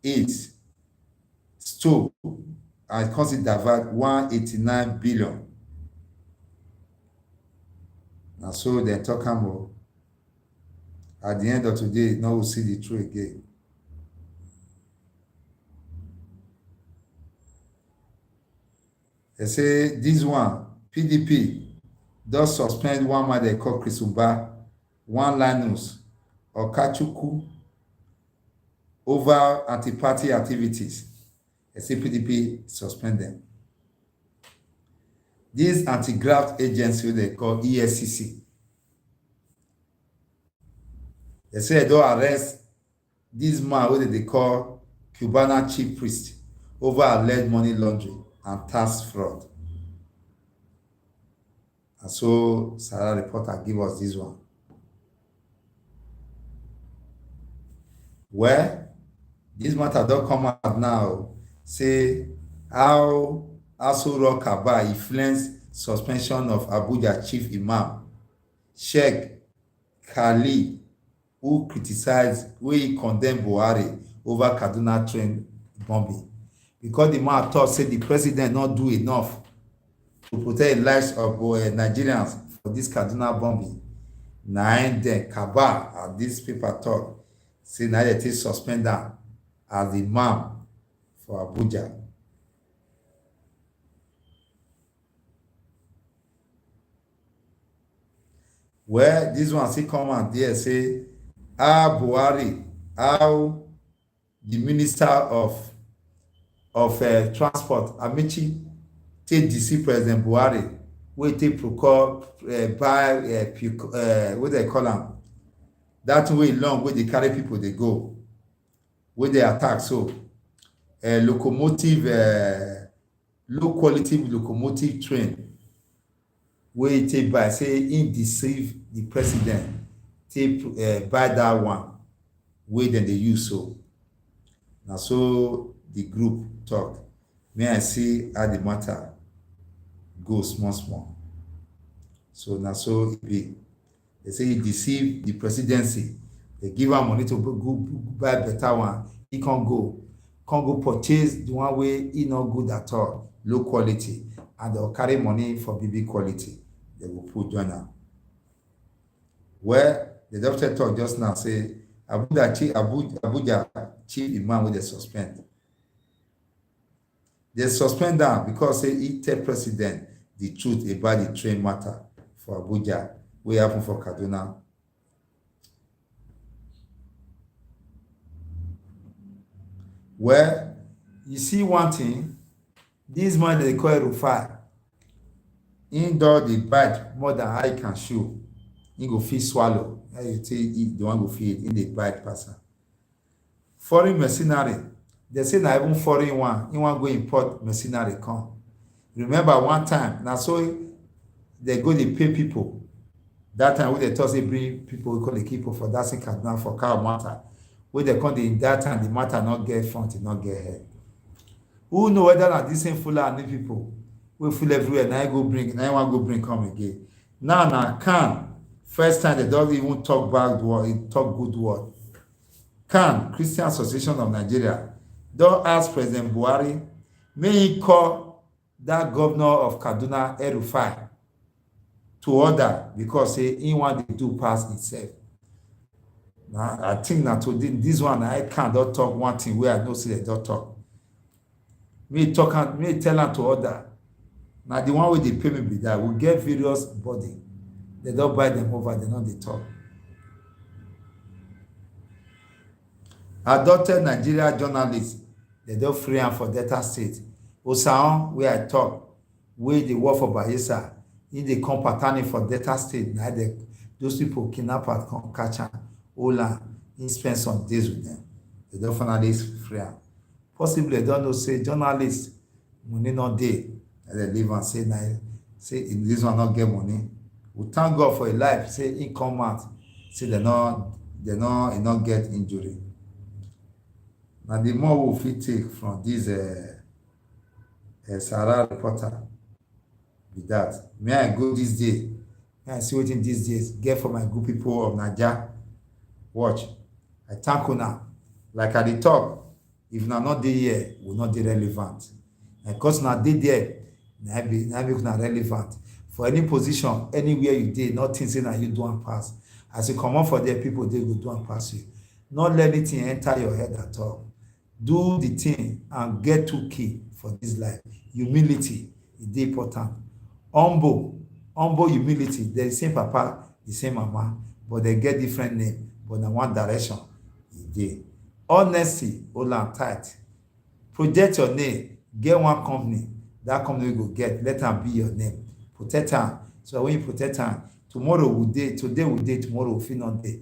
8 stole and consider divert 189 billion. And so they talk about at the end of today, now we'll see the truth again. They say this one, PDP does suspend one man they call Krisumba, one Linus or Kachuku over anti-party activities. They say PDP suspend them. This anti-graft agency they call ESCC. They say they don't arrest this man what they call Cubana chief priest over alleged money laundering and tax fraud. And so Sarah reporter give us this one. Well, this matter don't come out now. Say how Aso Rock Aba influenced suspension of Abuja chief imam Sheikh Khalid, who criticized, he condemned Buhari over Kaduna train bombing. Because the man thought say the president not do enough to protect the lives of Nigerians for this Kaduna bombing. Now then Kaba and these people thought say now they take suspend her as the imam for Abuja. Well, this one still come out there say Buhari, how the minister of transport Amici take deceive President Buhari, wey take procure buy what they call am, that way long wey they carry people they go, wey they attack so locomotive low quality locomotive train wey take buy say he deceive the president take buy that one wey dem dey use so. Now so the group talk. May I see how the matter go small. So now so it be. They say he deceive the presidency. They give am money to go buy better one. He can't go purchase the one way he not good at all, low quality, and they'll carry money for BB quality. They will put join am. Where the doctor talk just now say Abuja chief imam with the suspend. They suspend am because say he tell president the truth about the train matter for Abuja, wey happen for Kaduna. Well, you see one thing, this man they call Rufai, indoor the bite more than I can chew. He go fit swallow. How you say the one go fit in the bite person. Foreign mercenary, they say na even foreign one, he want go import mercenary come. Remember one time, now so they go they pay people. That time when they thought they bring people, we call the people for that same Kaduna for cow matter. When they come in that time, the matter not get front, it not get head. Who know whether na this same Fulani people we full everywhere? Now I go bring, now I want go bring come again. Now can first time they don't even talk bad word, talk good word. Can Christian Association of Nigeria don't ask President Buhari, may he call that governor of Kaduna El-Rufai to order because he want to do pass himself. Now I think that today this one I can't don't talk one thing where I know say they don't talk. me talk am, me tell am to order. Na the one wey dey pay me be that. We get various body. They don buy them over, they no dey talk. Adopted Nigeria journalist, they don free am for Delta State. Osaon, wey I talk, wey dey work for Bayelsa, he dey come patani for Delta State. Na those people kidnappers come catch am, hold am, he spend some days with them. They don finally free am. Possibly they don know say journalists money no dey, and they leave am say this one no get money. We thank God for a life. Say he come out, say he no get injury. Now the more we fit take from this Sahara reporter be that. May I go this day? May I see wetin these days get for my good people of NAIJA? Watch. I thank una. Like I dey talk, if una not dey here, we not dey relevant. And because una dey there, na make una relevant. For any position, anywhere you dey, nothing say na you do and pass. As you come out for there, people dey go do and pass you. Not let anything enter your head at all. Do the thing and get two key for this life. Humility is dey important. Humble humility. They're the same papa, the same mama, but they get different name. But in one direction, e dey. Honesty, hold am tight. Project your name. Get one company. That company will get. Let am be your name. Protect am. So when you protect am, tomorrow will dey. Today will dey. Tomorrow will fit not dey.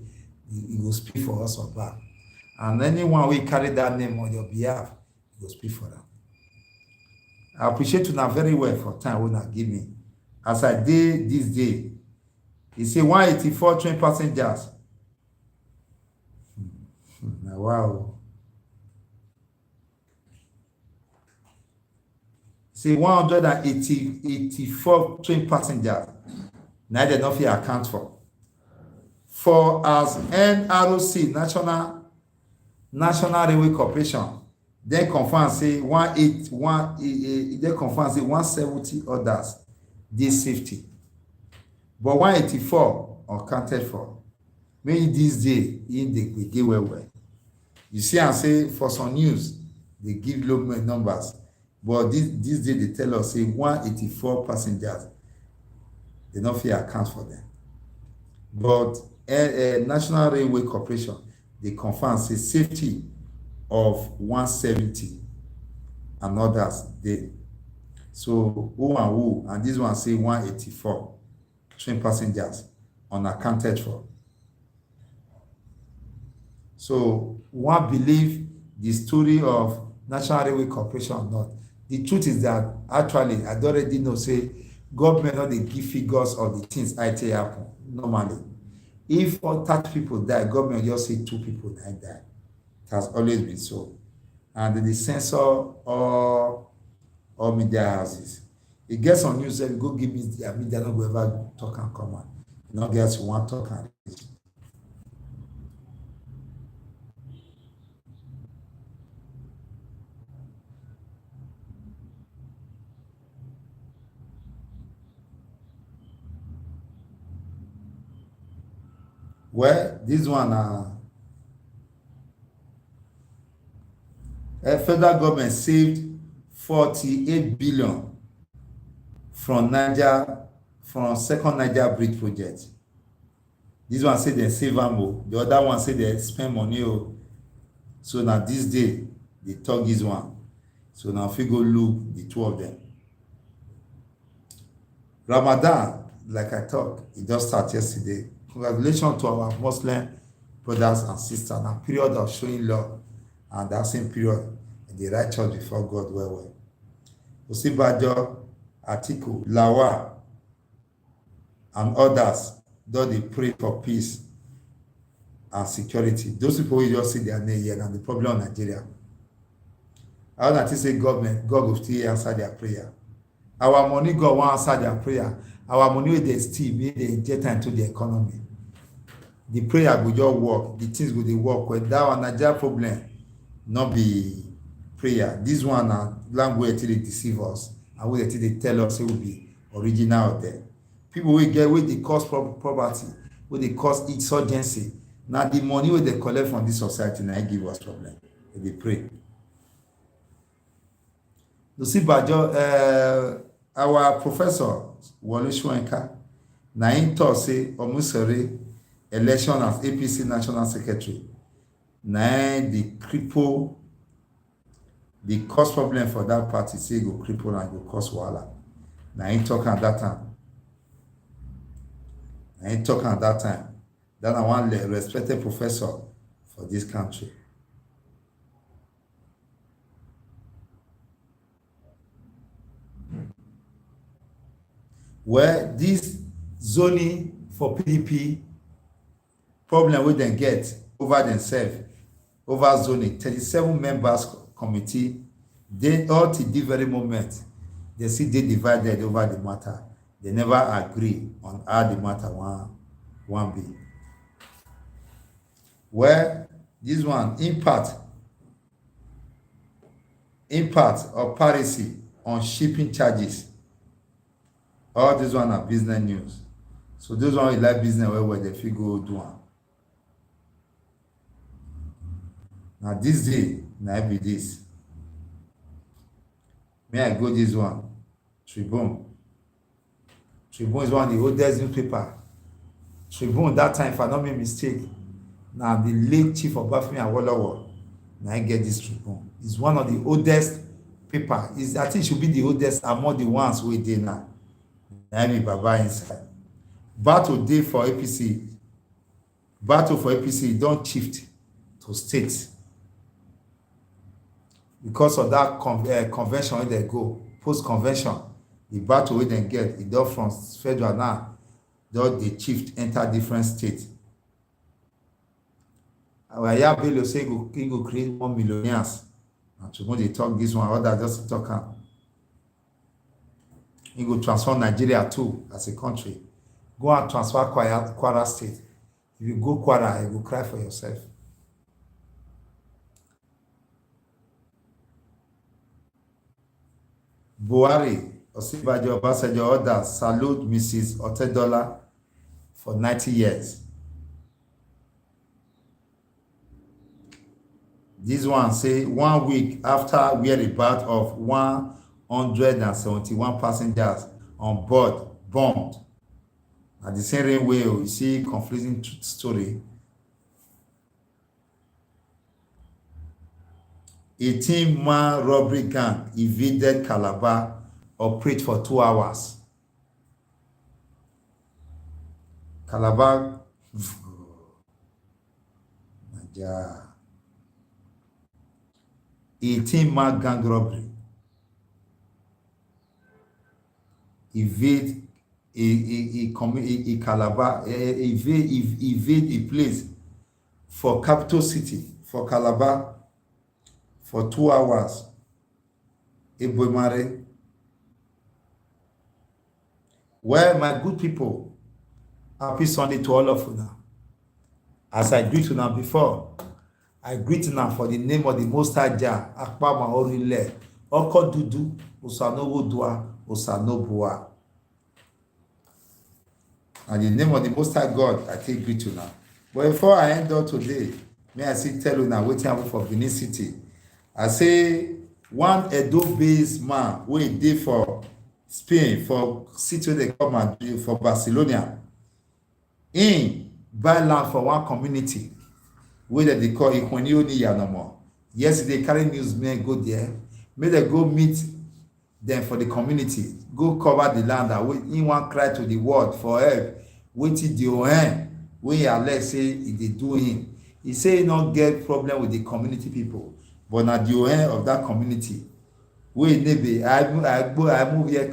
You go speak for us or back. And anyone will carry that name on your behalf, you go speak for them. I appreciate you now very well for time when I give me. As I did this day, he say 184 train passengers. Wow. Say 184 train passengers. Now they don't feel account for. For as NROC, National Railway Corporation, they confirm say 170 others dey safety, but 184 unaccounted for. Maybe this day they dey well. You see, I say for some news they give low numbers, but this day they tell us say 184 passengers. They not fit account for them, but National Railway Corporation, they confirm say safety of 170 and others dey. So who and this one say 184 train passengers unaccounted for. So one believe the story of National Railway Corporation or not. The truth is that actually I already know say government not dey give figures of the things I tell happen normally. If 30 people die, government just say 2 people died. It has always been so. And they censor all media houses. It gets on news, say, go give me the media, not go ever talk and come on. Not get one talk and reach. Well, this one, federal government saved 48 billion from NIGERIAN, from second NIGERIAN bridge project. This one say they save am. The other one say they spend money. So now this day they talk this one. So now if we go look the two of them. Ramadan, like I talk, it just started yesterday. Congratulations to our Muslim brothers and sisters. A period of showing love, and that same period they righteous before God well. Osibajo, Atiku, Lawa, and others, though they pray for peace and security. Those people will just see their name here and the problem of Nigeria. I want to say government, God will still answer their prayer. Our money, God won't answer their prayer. Our money, they still be they inject into the economy. The prayer will just work. The things will work. When that one Nigeria problem, not be prayer. This one language till they deceive us, and we till they tell us it will be original out there. People will get where they cause poverty, where they cause insurgency. Now the money where they collect from this society now give us problem. They pray. Our professor Wole Soyinka na him talk say Omusere election as APC national secretary na the cripple the cause problem for that party, say go cripple and go cause wahala. Na him talk at that time. That na one respected professor for this country. Where this zoning for PDP problem wey dem get over themselves, over zoning, 37 members committee, they all till the very moment they see they divided over the matter. They never agree on how the matter one be. Where this one impact of piracy on shipping charges. All this one are business news. So those one you like business where they fit go do am. Now this day, now be this. May I go this one? Tribune. Tribune is one of the oldest newspaper. Tribune that time, if I don't make mistake, now the late Chief of Bafemi Awolowo, now I get this Tribune. It's one of the oldest paper. I think it should be the oldest among the ones we did now. Now be Baba inside. Battle day for APC. Battle for APC don't shift to states. Because of that convention where they go, post-convention, the battle where they get, it does from federal now, does the chief enter different states. Our Bello say he go create more millionaires. And tomorrow they talk this one, others just talk. He go transform Nigeria too as a country. Go and transfer Kwara State. If you go Kwara, you go cry for yourself. Buhari, Osinbajo, Obasanjo, others salute Mrs. Otedola for 90 years. This one say 1 week after whereabouts of 171 passengers on board bombed. At the same railway, you see conflicting story. 18-man robbery gang evaded Calabar, operate for 2 hours. Calabar, NAIJA. 18-man gang robbery. Evade Calabar, evade a place for capital city, for Calabar, for 2 hours. Eboimare. Well, my good people, happy Sunday to all of you now. As I greet you now before, I greet you now for the name of the Most High Jah, Akpama Orile, Oko Dudu, Usanowo Dua, Usanobua. And the name of the Most High God, I take greet you now. But before I end up today, may I still tell you now, waiting for Benin City. I say, one Edo-based man, who did for Spain, for city they come and do for Barcelona, in buy land for one community, where they call Ikwenioni Yanamo. Yesterday, carry newsmen go there, may they go meet them for the community, go cover the land, and in one cry to the world for help, waiting the ON, when Alex say they do him. He say he not get problem with the community people, but at the ON of that community, we maybe I move here,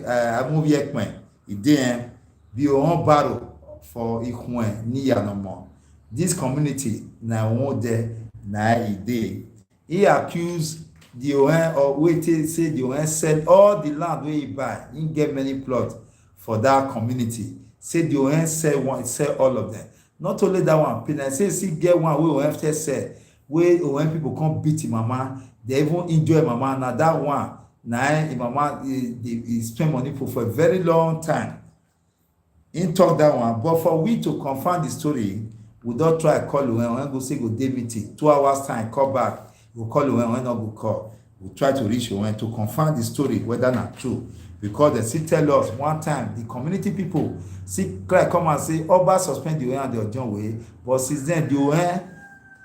he didn't be on battle for Ikwen Niya no more. This community now won't there now he accused the ON or wait say the ON sell all the land where he buy. He get many plots for that community. Say the ON sell all of them. Not only that one, I say see get one where ON after sell where ON people come beat him mama. They even enjoy mama. Now that one now mama he spend money for a very long time. In talk that one, but for we to confirm the story, we don't try call when go say go day meeting 2 hours time call back. Go call when not go call. we try to reach UN to confirm the story whether not true, because they still tell us one time the community people see cry come and say Oba suspend the UN and the Ojon way, but since then the UN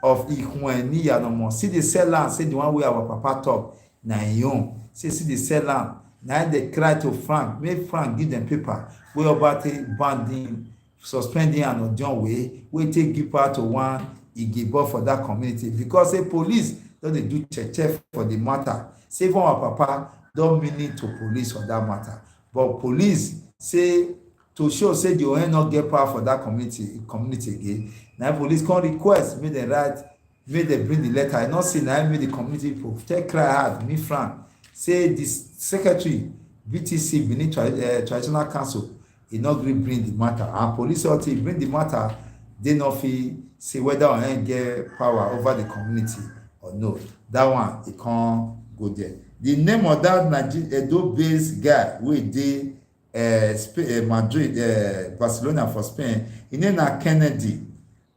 of Ihun NIGERIAN no more. See the sell land, say the one wey our papa talk na im own. See the sell land. Na they cry to Frank, make Frank give them paper wey Oba take ban him, suspending and Ojon way, wey take give power to one Igbo for that community, because say police don dey do check for the matter. Say even our papa don meaning to police for that matter, but police say to show say the UN not get power for that community again. Now police come request make dem write, make dem bring the letter. I not say na make the community people take cry hard. Me Frank say the secretary BTC Benin Traditional Council e no gree bring the matter, and police authority bring the matter. They no fit say whether UN get power over the community or no. That one e can't go there. The name of that Edo-based guy wey dey Madrid, Barcelona for Spain, his name na Kennedy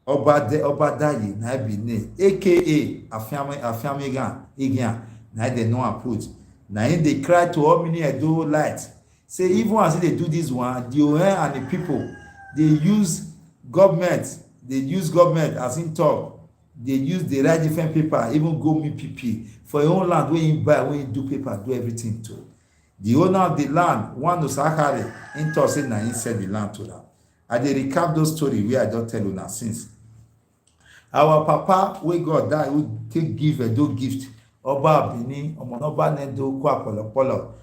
Obadaye, na be name, aka Afiamigan Igian, na they know approach. Na him dey cry to all many Edo lights. Say even as they do this one, the UN and the people, they use government as in talk. They use the right different paper, even go meet PP for your own land, when you buy, when you do paper, do everything too. The owner of the land, one of Sakari, in talk say na him sell the land to them. I dey recap those stories where I don't tell you now since. Our papa, we God die, we take give Edo gift. Oba Benin, Omonoba Nedo, Kwa Polo,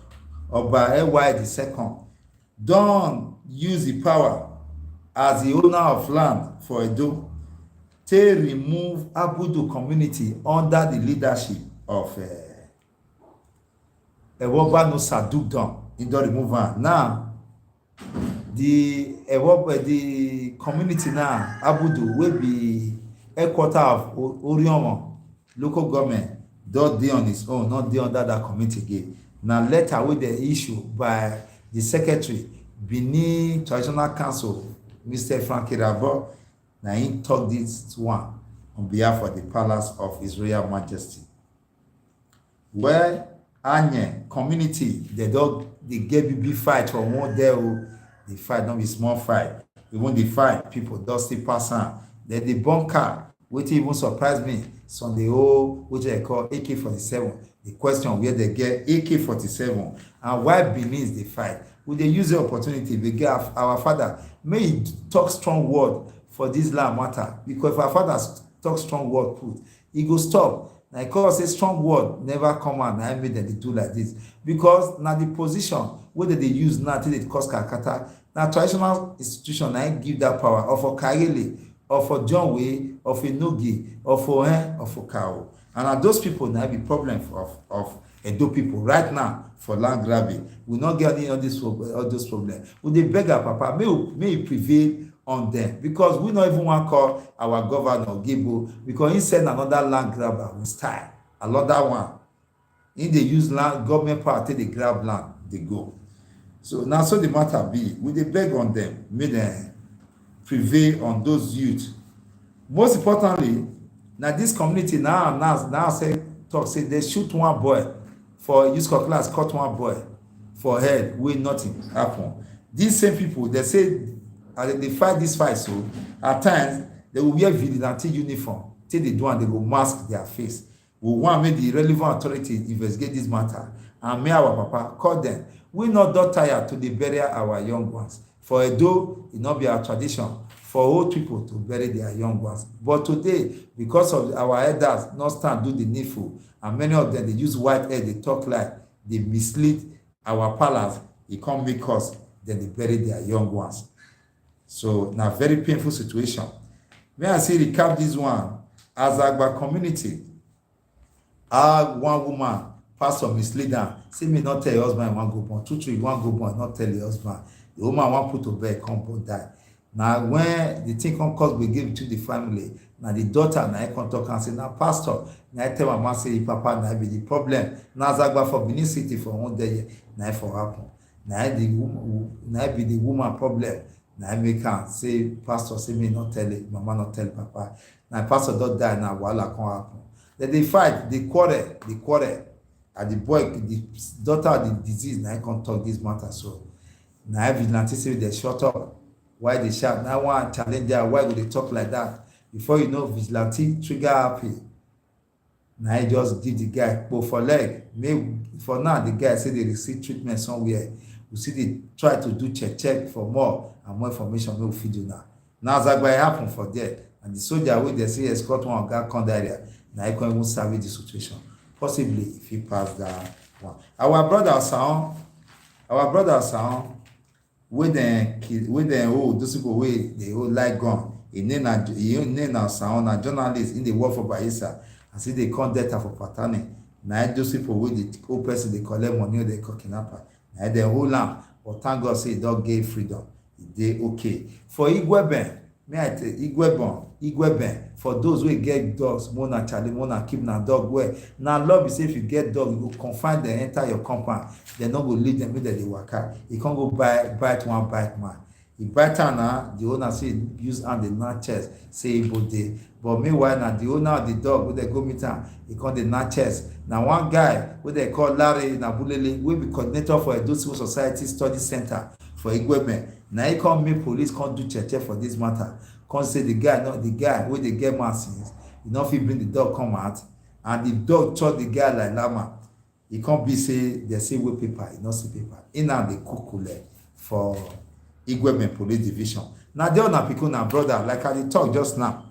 Oba EY the second, don't use the power as the owner of land for Edo to remove Abudu community under the leadership of Ewoba no Sadugdon. He don't remove her. Now, the community now, Abudu, will be headquarters of Oriomo local government. Don't dey on his own, not dey under that committee again. Now letter with the issue by the secretary, Benin Traditional Council, Mr. Frankie Rabo. Now he talk this one on behalf of the Palace of His Royal Majesty. Where Anye community, they get big fight for one day. The fight not be small fight. Even the fight, people don't still pass on. Then the bunker, which even surprised me. So the whole, which I call AK-47, the question where they get AK-47 and why Benin is the fight. Will they use the opportunity? We get our father may he talk strong word for this land matter, because if our father talk strong word put, he go stop. Now because a strong word never come out, I made them do like this, because now the position whether they use now till it cause Kakata, now traditional institution now give that power, or for Kayele, or for John Way, or for Nogi, or for Cow. And those people now be problem of Edo people right now for land grabbing. We not get any of all those problems. We they beg our papa, may prevail on them, because we not even want to call our governor Gibo, because he send another land grabber with style, another one. In they use land government power till they grab land, they go. So now so the matter be, we they beg on them, may them prevail on those youth. Most importantly, now this community now say they shoot one boy for use class, cut one boy for head, where nothing happen. These same people, they say they fight this fight, so at times they will wear vigilante uniform till they do and they will mask their face. We want to make the relevant authority investigate this matter, and may our papa call them. We not tired to bury our young ones. For Edo, it not be our tradition for old people to bury their young ones. But today, because of our elders not stand do the needful, and many of them they use white hair, they talk like they mislead our palace, it can't make us, then they bury their young ones. So now very painful situation. May I say recap this one as Agba community. One woman, pastor mislead her, say me not tell your husband one go born, 2 3 one go born, not tell your husband. The woman want put to bed, come born die. Now when the thing come cause we give it to the family, now the daughter now I come talk and say, now pastor, now I tell my man say papa now be the problem. Now Zagba for Benin City for 1 day, now for happen. Now be the woman problem. Now I make her say pastor say me not tell it, mama not tell papa. Now pastor don't die now while I can't happen. Then they fight, they quarrel. and the boy, the daughter of the disease, now can't talk this matter. So now vigilante say they shut up. Why they shout? Now one challenge there. Why would they talk like that? Before you know, vigilante trigger happy. Now he just give the guy pull for leg. Maybe for now the guy say they receive treatment somewhere. We see they try to do check for more and more information. No feed you now. Now that going happen for there, and the soldier wey dey say escort one oga come that area, na he come even salvage the situation. Possibly if he pass that one. Our brother Sound, wey dem hold those people wey dey hold like gun. Him name na Sound, na journalist in the work for Bayelsa, and say they come data for Patani. Na those people wey the old person dey collect money, dey call kidnapper. Na dem hold am, but thank God say e don gain freedom. E dey okay. For Igweben, may I tell Igweben, for those wey get dogs, mona chale, mona keep na dog well. Na law be say if you get dog, you go confine dem enter your compound. Dem no go leave dem make dem dey waka. You can't go bite one bite man. E bite am na, the owner say use hand dey knack chest, say Igbo dey. But meanwhile, na the owner of the dog wey dey go meet am, e come dey knack chest. Na one guy wey dey call Larry Nabulele, wey be coordinator for Edo Civil Society Study Center for Igweben. Na he come make police come do check for this matter. Come say the guy wey dey get mad since, e no fit bring the dog come out, and the dog chop the guy like llama. E come be say they say wey paper, e no see paper. E now dey kukule for Igweben Police Division. Na there una pikin na brother, like I dey talk just now.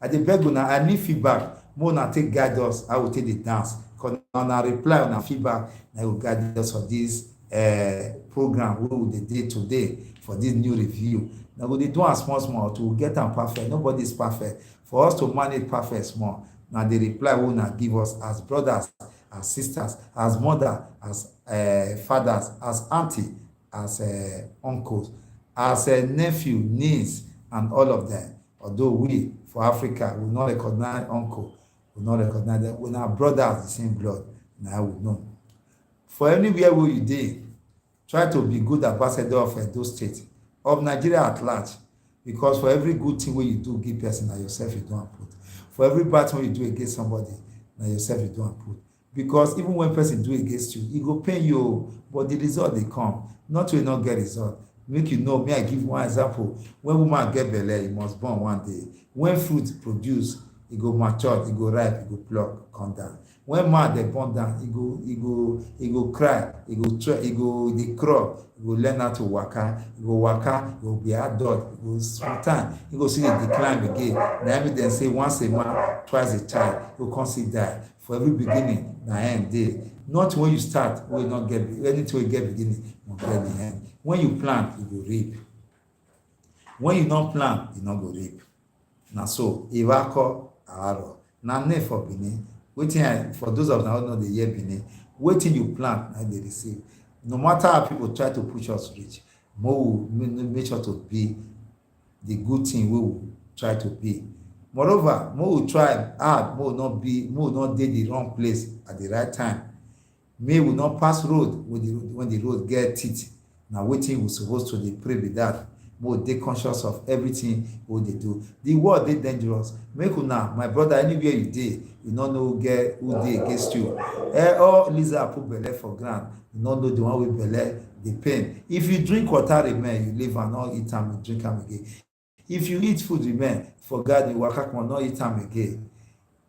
I dey beg una, I need feedback. More una take guide us, I will take the dance. Because una reply una feedback, I will guide us for this program wey we dey today for this new review. Now we dey do am small to get am perfect. Nobody is perfect. For us to manage perfect small, now the reply wey una give us as brothers, as sisters, as mother, as fathers, as auntie, as uncles, as nephew, niece, and all of them. Although we for Africa will not recognize uncle, will not recognize them. When our brothers the same blood, now we know. For anywhere where you dey, try to be good ambassador of those states, of Nigeria at large, because for every good thing wey you do give person, na yourself you do am put. For every bad thing wey you do against somebody, na yourself you do am put. Because even when person do against you, e go pain you, but the result dey come. Not will not get result. Make you know, may I give one example. When woman get belle, e must born one day. When fruit produce, e go mature, e go ripe, e go pluck, come down. When man dey born down, e go cry, e go dey crawl, e go learn how to waka, e go be adult, e go small time, e go see dey decline again. Na evidence say once a man, twice a child, e go come see die. For every beginning, na end dey. Not when you start, wey not get anything wey get beginning, you get the end. When you plant, you go reap. When you don't plant, you not go reap. Na so, Ivako Aro. Na name for Benin. Waiting for those of them who know the year Benin. Waiting you plant, and they receive. No matter how people try to push us reach, more will make sure to be the good thing we will try to be. Moreover, more will try hard, more will not do the wrong place at the right time. May will not pass road when the road get teeth. Now waiting we supposed to dey pray with that. More dey conscious of everything what they do. The world dey dangerous. Make una, my brother, anywhere you dey, you no know who dey against you. All lizard put belle for ground. You no know the one with belle dey pain. If you drink water remain, you live and not eat am, you drink am again. If you eat food remain, for God you waka come not eat am again.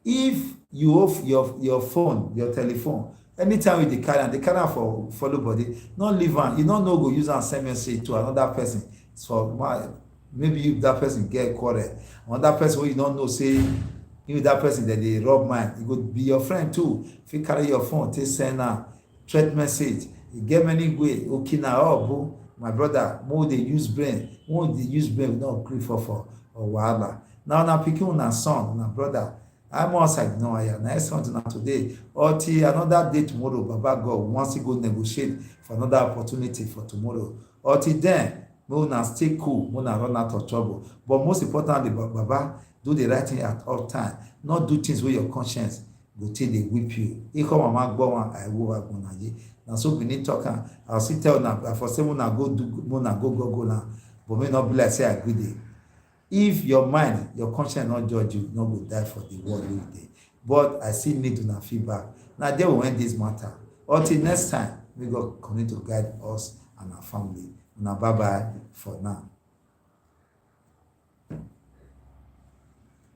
If you off your phone, your telephone, anytime you dey carry am for follow body, not leave am. You no know go use am send message to another person. So maybe if that person get quarrel, another person wey you don't know say if that person that dey rub mind, e go be your friend too. If you carry your phone, take send am threat message. You get many way. Okay now, boo, my brother, more dey use brain, we no gree for or wahala. Now na pikin una son, una brother. I'm outside no aya. Na something today. Or till another day tomorrow, Baba God wants to go negotiate for another opportunity for tomorrow. Or till then, we will stay cool, we will run out of trouble. But most importantly, Baba, do the right thing at all time. Not do things with your conscience go till they whip you. If come mama go one, I will go na ye. Now so we need talk. I'll see tell now for say una go now. But may not be like say I agree there. If your mind, your conscience not judge you, not go die for the world you dey. but I still need una feedback. Na there we end this matter. Until next time, may God continue to guide us and our family. Una bye bye for now.